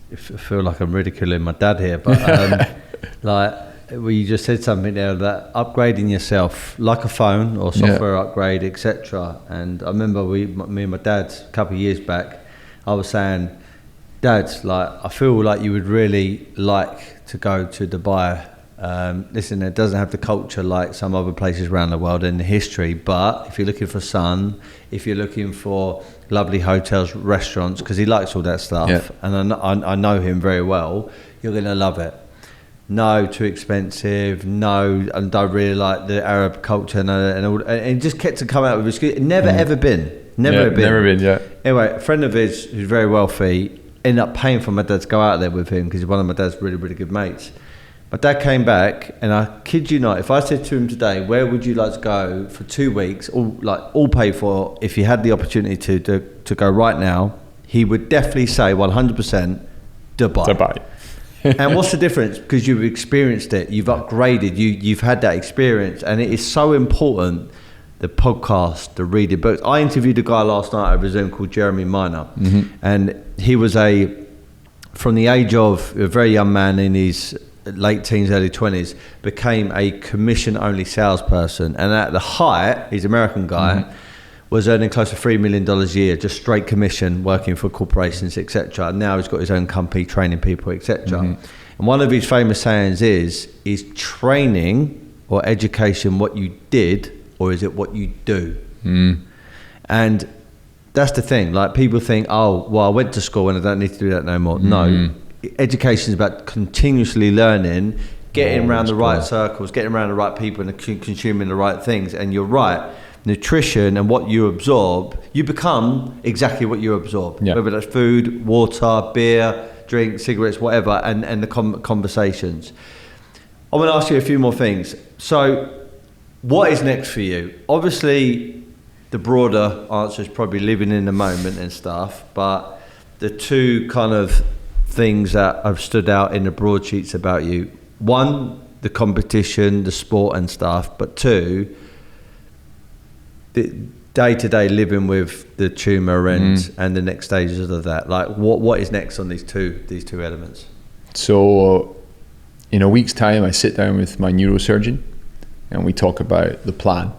I feel like I'm ridiculing my dad here, but you just said something there, that upgrading yourself, like a phone or software upgrade, etc. And I remember me and my dad a couple of years back, I was saying, Dad, I feel like you would really like to go to Dubai. Listen, it doesn't have the culture like some other places around the world and the history, but if you're looking for sun, if you're looking for lovely hotels, restaurants, because he likes all that stuff, and I know him very well, you're going to love it. No, too expensive. No, I don't really like the Arab culture, and just kept to come out with excuse. Never ever been. Never been. Anyway, a friend of his who's very wealthy ended up paying for my dad to go out there with him, because he's one of my dad's really, really good mates. My dad came back, and I kid you not, if I said to him today, where would you like to go for 2 weeks, all paid for, if you had the opportunity to go right now, he would definitely say 100% Dubai. And what's the difference? Because you've experienced it, you've upgraded, you've had that experience, and it is so important. The podcast, the reading books. I interviewed a guy last night over Zoom called Jeremy Minor, and he was from the age of a very young man in his late teens, early 20s, became a commission-only salesperson, and at the height, he's an American guy, was earning close to $3 million a year, just straight commission, working for corporations, etc. And now he's got his own company, training people, etc. And one of his famous sayings is training or education what you did, or is it what you do? And that's the thing. People think, oh, well, I went to school and I don't need to do that no more. No. Education is about continuously learning, getting around the right circles, getting around the right people, and consuming the right things. And you're right, nutrition and what you absorb, you become exactly what you absorb. Whether that's food, water, beer, drink, cigarettes, whatever, and the conversations. I want to ask you a few more things. So what is next for you? Obviously, the broader answer is probably living in the moment and stuff, but the two kind of things that have stood out in the broadsheets about you, one, the competition, the sport and stuff, but two, the day-to-day living with the tumour and the next stages of that. What is next on these two elements? So in a week's time, I sit down with my neurosurgeon and we talk about the plan.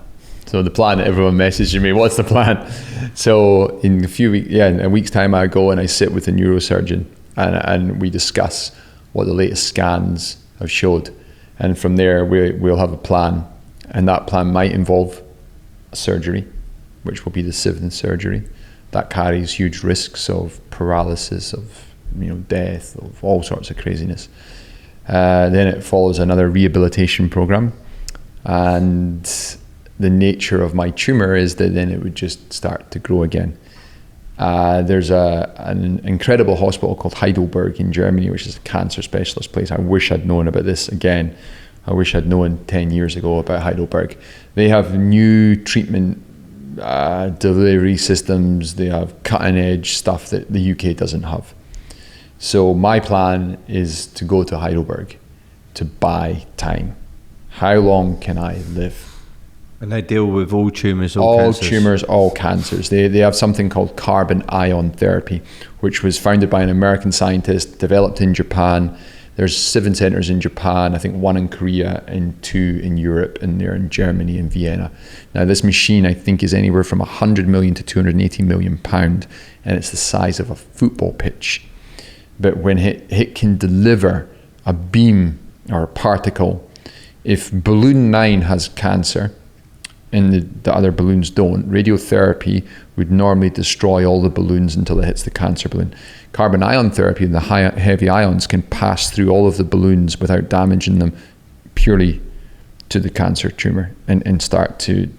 So the plan, everyone messages me, what's the plan? So in a week's time, I go and I sit with a neurosurgeon and we discuss what the latest scans have showed. And from there, we'll have a plan. And that plan might involve a surgery, which will be the 7th surgery. That carries huge risks of paralysis, of death, of all sorts of craziness. Then it follows another rehabilitation program. And the nature of my tumour is that then it would just start to grow again. There's an incredible hospital called Heidelberg in Germany, which is a cancer specialist place. I wish I'd known about this again. I wish I'd known 10 years ago about Heidelberg. They have new treatment delivery systems. They have cutting edge stuff that the UK doesn't have. So my plan is to go to Heidelberg to buy time. How long can I live? And they deal with all tumours, all tumours, all cancers. They have something called carbon ion therapy, which was founded by an American scientist, developed in Japan. There's 7 centres in Japan, I think 1 in Korea and 2 in Europe, and they're in Germany and Vienna. Now this machine, I think, is anywhere from 100 million to 280 million pound, and it's the size of a football pitch. But when it can deliver a beam or a particle, if balloon 9 has cancer, and the other balloons don't. Radiotherapy would normally destroy all the balloons until it hits the cancer balloon. Carbon ion therapy and the heavy ions can pass through all of the balloons without damaging them, purely to the cancer tumor, and start to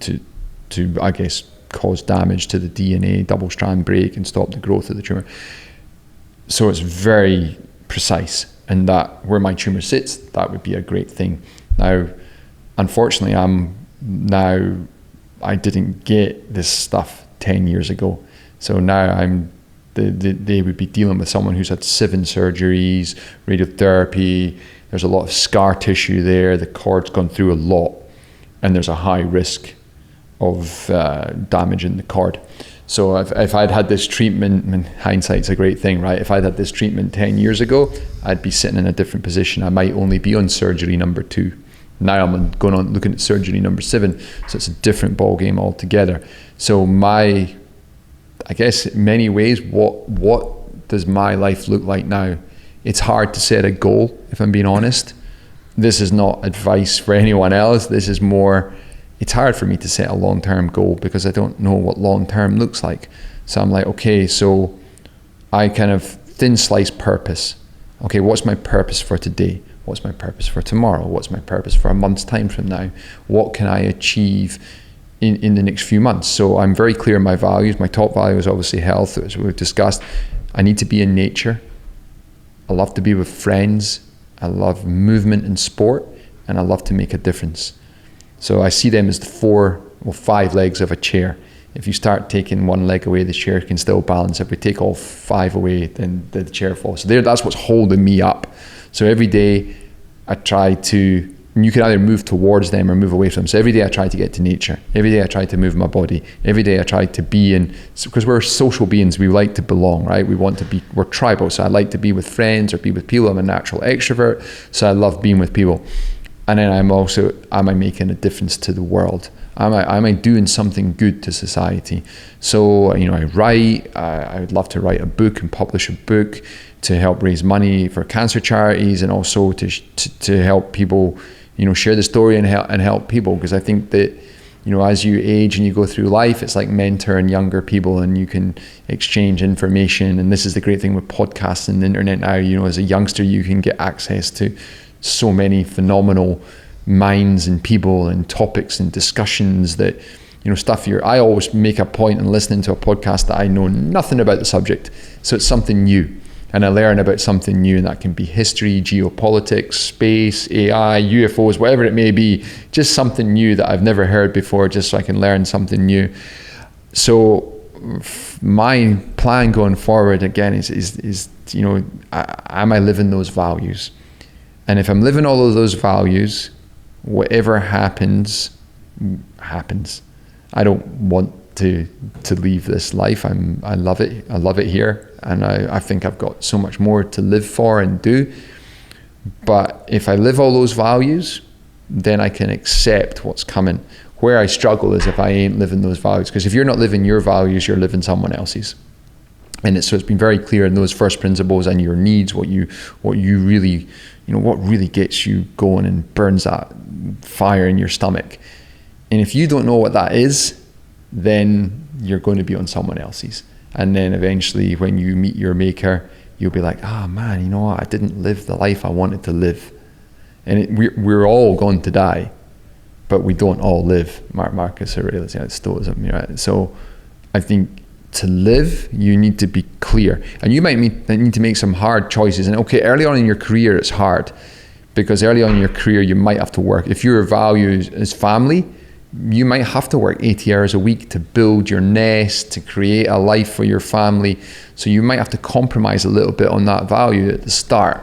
I guess cause damage to the DNA, double strand break, and stop the growth of the tumor. So it's very precise, and that where my tumor sits, that would be a great thing. Now, unfortunately, I didn't get this stuff 10 years ago. So now they would be dealing with someone who's had 7 surgeries, radiotherapy. There's a lot of scar tissue there. The cord's gone through a lot, and there's a high risk of damaging the cord. So if I'd had this treatment, I mean, hindsight's a great thing, right? If I'd had this treatment 10 years ago, I'd be sitting in a different position. I might only be on surgery number 2. Now I'm going on looking at surgery number 7. So it's a different ball game altogether. So I guess in many ways, what does my life look like now? It's hard to set a goal, if I'm being honest. This is not advice for anyone else. This is more, it's hard for me to set a long-term goal because I don't know what long-term looks like. So I'm like, okay, so I kind of thin slice purpose. Okay, what's my purpose for today? What's my purpose for tomorrow? What's my purpose for a month's time from now? What can I achieve in the next few months? So I'm very clear in my values. My top value is obviously health, as we've discussed. I need to be in nature. I love to be with friends. I love movement and sport, and I love to make a difference. So I see them as the 5 legs of a chair. If you start taking one leg away, the chair can still balance. If we take all 5 away, then the chair falls. So that's what's holding me up. So every day I try to, you can either move towards them or move away from them. So every day I try to get to nature. Every day I try to move my body. Every day I try to be in, because we're social beings, we like to belong, right? We're tribal. So I like to be with friends or be with people. I'm a natural extrovert, so I love being with people. And then am I making a difference to the world? Am I doing something good to society? So, I write, I would love to write a book and publish a book to help raise money for cancer charities, and also to help people, share the story and help people. Because I think that, as you age and you go through life, it's like mentoring younger people, and you can exchange information. And this is the great thing with podcasts and the internet now. As a youngster, you can get access to so many phenomenal minds and people and topics and discussions that, I always make a point in listening to a podcast that I know nothing about the subject. So it's something new, and I learn about something new, and that can be history, geopolitics, space, AI, UFOs, whatever it may be, just something new that I've never heard before, just so I can learn something new. So my plan going forward again is am I living those values? And if I'm living all of those values, whatever happens. I don't want to leave this life. I love it. I love it here. And I think I've got so much more to live for and do. But if I live all those values, then I can accept what's coming. Where I struggle is if I ain't living those values. Because if you're not living your values, you're living someone else's. And so it's been very clear in those first principles and your needs, what you really, what really gets you going and burns that fire in your stomach. And if you don't know what that is, then you're going to be on someone else's. And then eventually when you meet your maker, you'll be like, man, you know what? I didn't live the life I wanted to live. And we're all going to die, but we don't all live. Marcus Aurelius, Stoicism, right? So I think to live, you need to be clear, and you might need to make some hard choices. And okay, early on in your career, it's hard, because early on in your career, you might have to work. If your value is family, you might have to work 80 hours a week to build your nest, to create a life for your family. So you might have to compromise a little bit on that value at the start.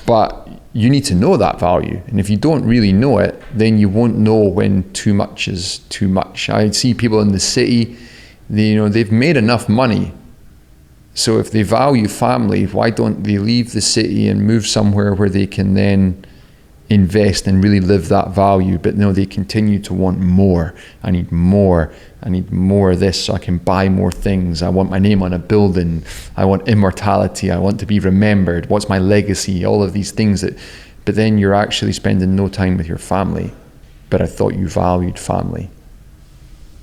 But you need to know that value. And if you don't really know it, then you won't know when too much is too much. I see people in the city, they've made enough money. So if they value family, why don't they leave the city and move somewhere where they can then invest and really live that value? But no, they continue to want more. I need more of this so I can buy more things. I want my name on a building. I want immortality. I want to be remembered. What's my legacy? All of these things but then you're actually spending no time with your family but I thought you valued family.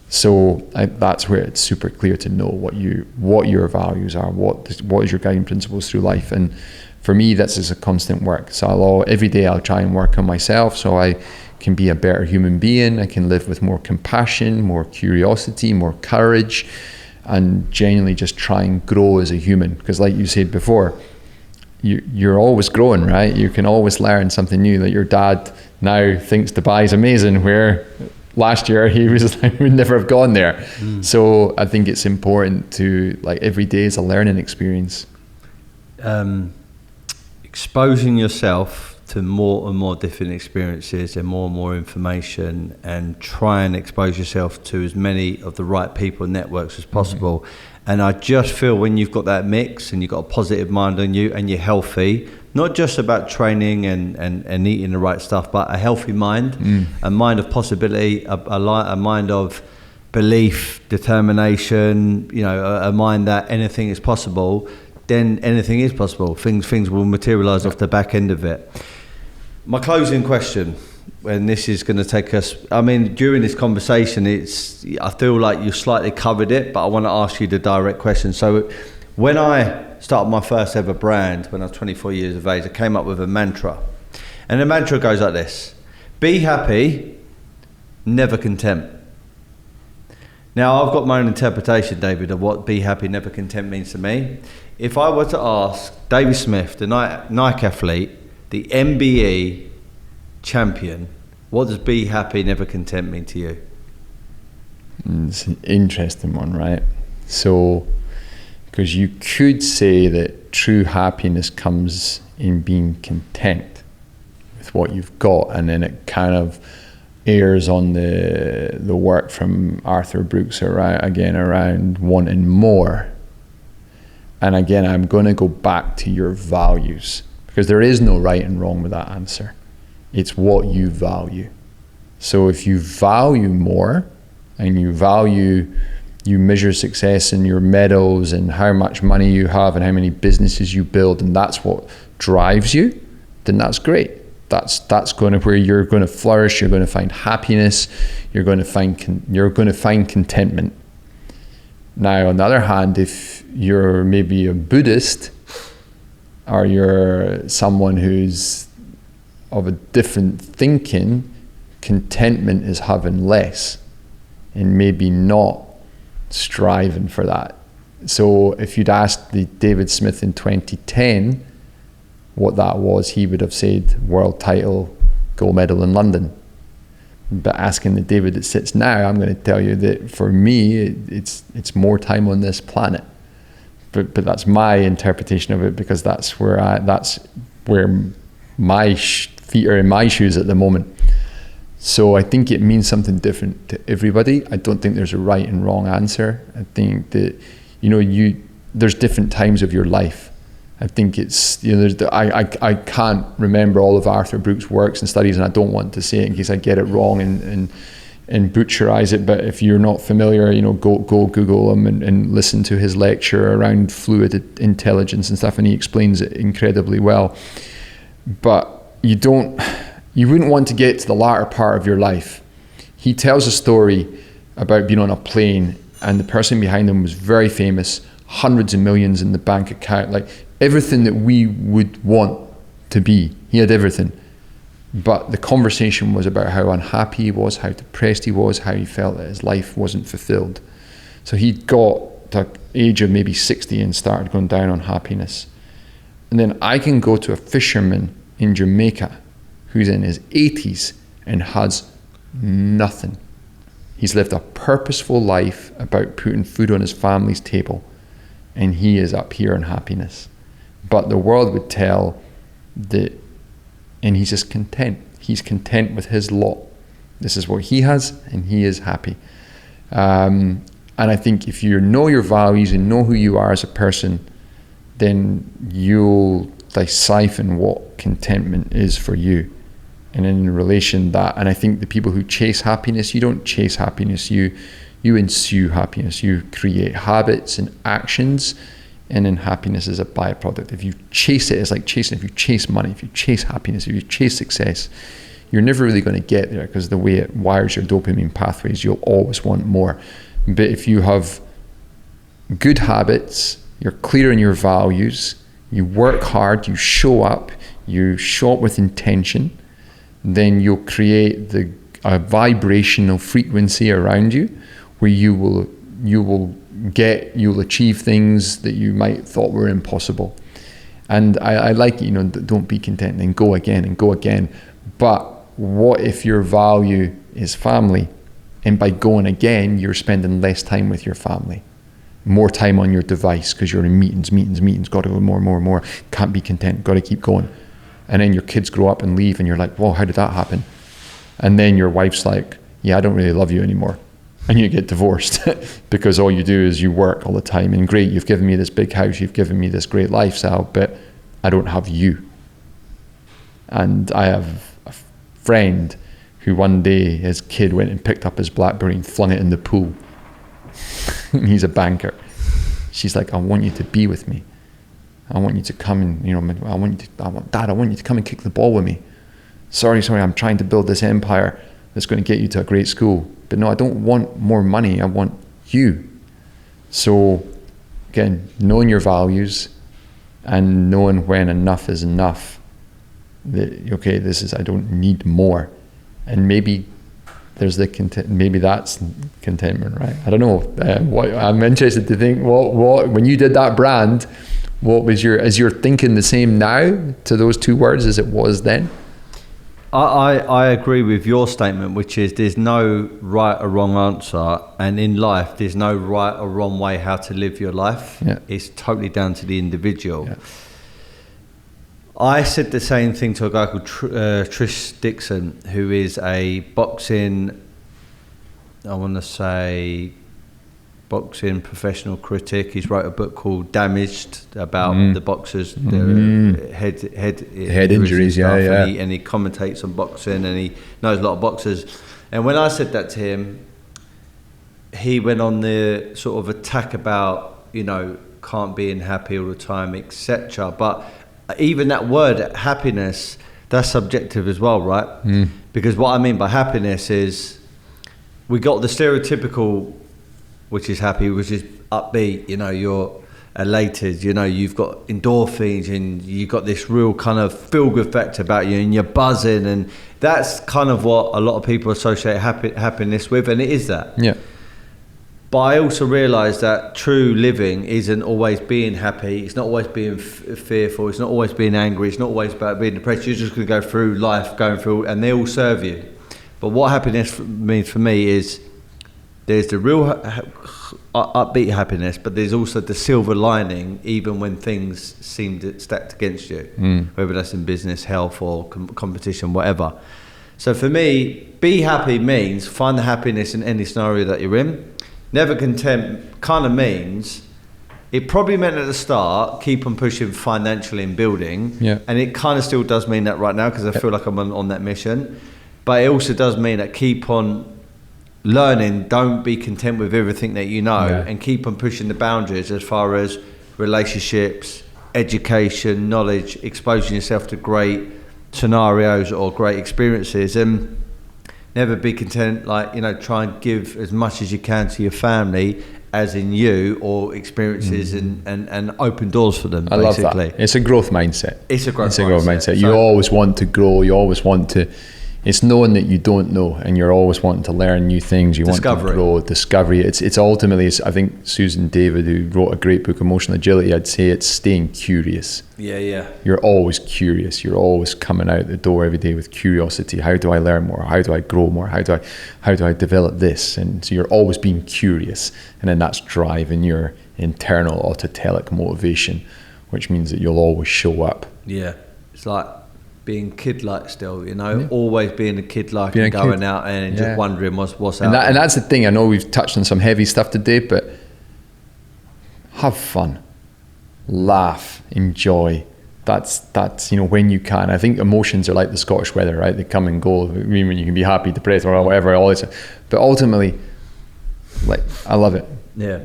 So that's where it's super clear to know what your values are, what is your guiding principles through life. And for me, that's just a constant work. So every day I'll try and work on myself so I can be a better human being. I can live with more compassion, more curiosity, more courage, and genuinely just try and grow as a human. Because like you said before, you're always growing, right? You can always learn something new. Like your dad now thinks Dubai's amazing, where last year he was like, would never have gone there. So I think it's important to, like, every day is a learning experience. Exposing yourself to more and more different experiences and more information, and try and expose yourself to as many of the right people and networks as possible. And I just feel when you've got that mix and you've got a positive mind on you and you're healthy, not just about training and eating the right stuff, but a healthy mind, a mind of possibility, a mind of belief, determination, a mind that anything is possible, then anything is possible. Things will materialise off the back end of it. My closing question, and this is going to take us, during this conversation, I feel like you slightly covered it, but I want to ask you the direct question. So when I started my first ever brand, when I was 24 years of age, I came up with a mantra. And the mantra goes like this: be happy, never content. Now, I've got my own interpretation, David, of what be happy, never content means to me. If I were to ask David Smith, the Nike athlete, the MBE champion, what does be happy, never content mean to you? It's an interesting one, right? So, because you could say that true happiness comes in being content with what you've got, and then it kind of airs on the work from Arthur Brooks around wanting more. And again, I'm going to go back to your values, because there is no right and wrong with that answer. It's what you value. So if you value more, and you measure success in your medals and how much money you have and how many businesses you build, and that's what drives you, then that's great. That's going to where you're going to flourish. You're going to find happiness. You're going to find contentment. Now, on the other hand, if you're maybe a Buddhist, or you're someone who's of a different thinking, contentment is having less and maybe not striving for that. So if you'd asked the David Smith in 2010 what that was, he would have said world title, gold medal in London. But asking the David that sits now, I'm going to tell you that for me, it's more time on this planet. But that's my interpretation of it, because that's where my feet are in my shoes at the moment. So I think it means something different to everybody. I don't think there's a right and wrong answer. I think that there's different times of your life. I think it's I can't remember all of Arthur Brooks' works and studies, and I don't want to say it in case I get it wrong and butcherize it. But if you're not familiar, go Google him and listen to his lecture around fluid intelligence and stuff, and he explains it incredibly well. But you wouldn't want to get to the latter part of your life. He tells a story about being on a plane, and the person behind him was very famous, hundreds of millions in the bank account, like everything that we would want to be. He had everything. But the conversation was about how unhappy he was, how depressed he was, how he felt that his life wasn't fulfilled. So he got to the age of maybe 60 and started going down on happiness. And then I can go to a fisherman in Jamaica who's in his 80s and has nothing. He's lived a purposeful life about putting food on his family's table, and he is up here in happiness. But the world would tell that, and he's just content. He's content with his lot. This is what he has, and he is happy. And I think if you know your values and know who you are as a person, then you'll decipher what contentment is for you. And in relation to that, and I think the people who chase happiness, you don't chase happiness, you ensue happiness. You create habits and actions, and then happiness is a byproduct. If you chase it, it's like chasing. If you chase money, if you chase happiness, if you chase success, you're never really going to get there, because the way it wires your dopamine pathways, you'll always want more. But if you have good habits, you're clear in your values, you work hard, you show up with intention, then you'll create a vibrational frequency around you where you'll achieve things that you might thought were impossible. And I like, don't be content and go again and go again. But what if your value is family, and by going again, you're spending less time with your family, more time on your device because you're in meetings, got to go more, can't be content, got to keep going. And then your kids grow up and leave, and you're like, whoa, how did that happen? And then your wife's like, yeah, I don't really love you anymore. And you get divorced because all you do is you work all the time. And great, you've given me this big house, you've given me this great lifestyle, but I don't have you. And I have a friend who one day his kid went and picked up his BlackBerry and flung it in the pool. He's a banker. She's like, I want you to be with me. I want you to come and, Dad, I want you to come and kick the ball with me. Sorry, I'm trying to build this empire that's going to get you to a great school. But no, I don't want more money, I want you. So again, knowing your values and knowing when enough is enough. That, okay, I don't need more. And maybe there's maybe that's contentment, right? I don't know. What I'm interested to think, what when you did that brand, what was is your thinking the same now to those two words as it was then? I agree with your statement, which is there's no right or wrong answer, and in life there's no right or wrong way how to live your life. Yeah. It's totally down to the individual. Yeah. I said the same thing to a guy called Trish Dixon, who is a boxing professional critic. He's wrote a book called Damaged about the boxers, their head injuries, and he commentates on boxing, and he knows a lot of boxers. And when I said that to him, he went on the sort of attack about, can't be happy all the time, etc. But even that word happiness, that's subjective as well, right? Because what I mean by happiness is we got the stereotypical, which is happy, which is upbeat, you're elated, you've got endorphins and you've got this real kind of feel-good factor about you and you're buzzing, and that's kind of what a lot of people associate happiness with, and it is that. Yeah. But I also realise that true living isn't always being happy, it's not always being fearful, it's not always being angry, it's not always about being depressed. You're just going to go through life and they all serve you. But what happiness means for me is there's the real upbeat happiness, but there's also the silver lining even when things seem stacked against you, whether that's in business, health or competition, whatever. So for me, be happy means find the happiness in any scenario that you're in. Never content kind of means, it probably meant at the start, keep on pushing financially and building. Yeah. And it kind of still does mean that right now because I feel like I'm on that mission. But it also does mean that keep on learning, don't be content with everything that you know, and keep on pushing the boundaries as far as relationships, education, knowledge, exposing yourself to great scenarios or great experiences. And never be content, try and give as much as you can to your family as in you, or experiences and open doors for them. I love that. It's a growth mindset. It's a growth mindset. You always want to grow. You always want to, it's knowing that you don't know, and you're always wanting to learn new things. You want to grow, discovery. It's ultimately, I think Susan David, who wrote a great book, Emotional Agility, I'd say it's staying curious. Yeah. You're always curious. You're always coming out the door every day with curiosity. How do I learn more? How do I grow more? How do I develop this? And so you're always being curious, and then that's driving your internal autotelic motivation, which means that you'll always show up. Yeah, it's like being kid-like still, always being a kid-like and going out and just wondering what's out there. And that's the thing. I know we've touched on some heavy stuff today, but have fun, laugh, enjoy. That's when you can. I think emotions are like the Scottish weather, right? They come and go. I mean, when you can be happy, depressed, or whatever, all this. But ultimately, I love it. Yeah.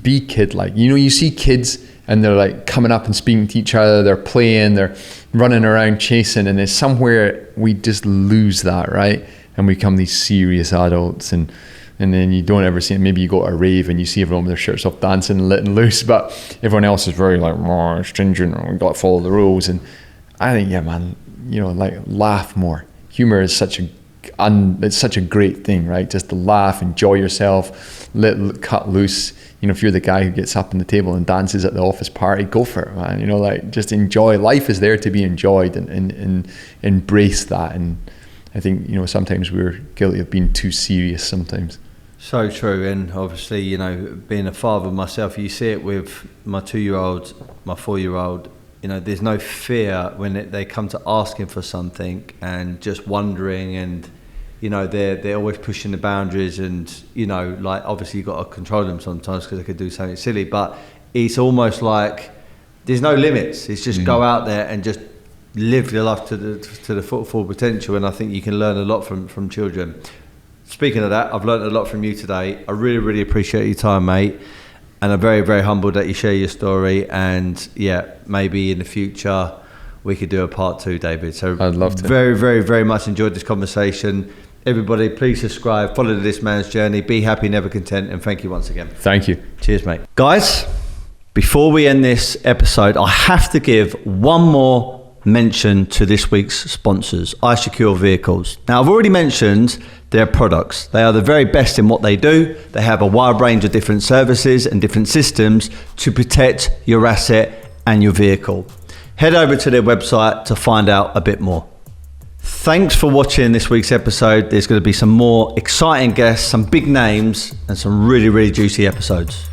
Be kid-like. You see kids and they're like coming up and speaking to each other, they're playing, they're running around chasing, and there's somewhere we just lose that, right? And we become these serious adults, and then you don't ever see it. Maybe you go to a rave and you see everyone with their shirts off dancing and letting loose, but everyone else is very like more stringent, or we got to follow the rules. And I think, yeah, man, like laugh more. Humor is such a great thing, right? Just to laugh, enjoy yourself, cut loose. If you're the guy who gets up on the table and dances at the office party, go for it, man. Like just enjoy. Life is there to be enjoyed, and embrace that. And I think, sometimes we're guilty of being too serious sometimes. So true. And obviously, being a father myself, you see it with my 2-year-old, my 4-year-old. There's no fear when they come to asking for something and just wondering, and they're always pushing the boundaries, and like obviously you've got to control them sometimes because they could do something silly, but it's almost like there's no limits. It's just go out there and just live your life to the full potential. And I think you can learn a lot from children. Speaking of that, I've learned a lot from you today. I really, really appreciate your time, mate. And I'm very, very humbled that you share your story. And yeah, maybe in the future we could do a part 2, David. So I'd love to. Very, very, very much enjoyed this conversation. Everybody, please subscribe, follow This Man's Journey, be happy, never content. And thank you once again. Thank you. Cheers, mate. Guys, before we end this episode, I have to give one more mention to this week's sponsors, iSecure Vehicles. Now, I've already mentioned their products. They are the very best in what they do. They have a wide range of different services and different systems to protect your asset and your vehicle. Head over to their website to find out a bit more. Thanks for watching this week's episode. There's going to be some more exciting guests, some big names, and some really, really juicy episodes.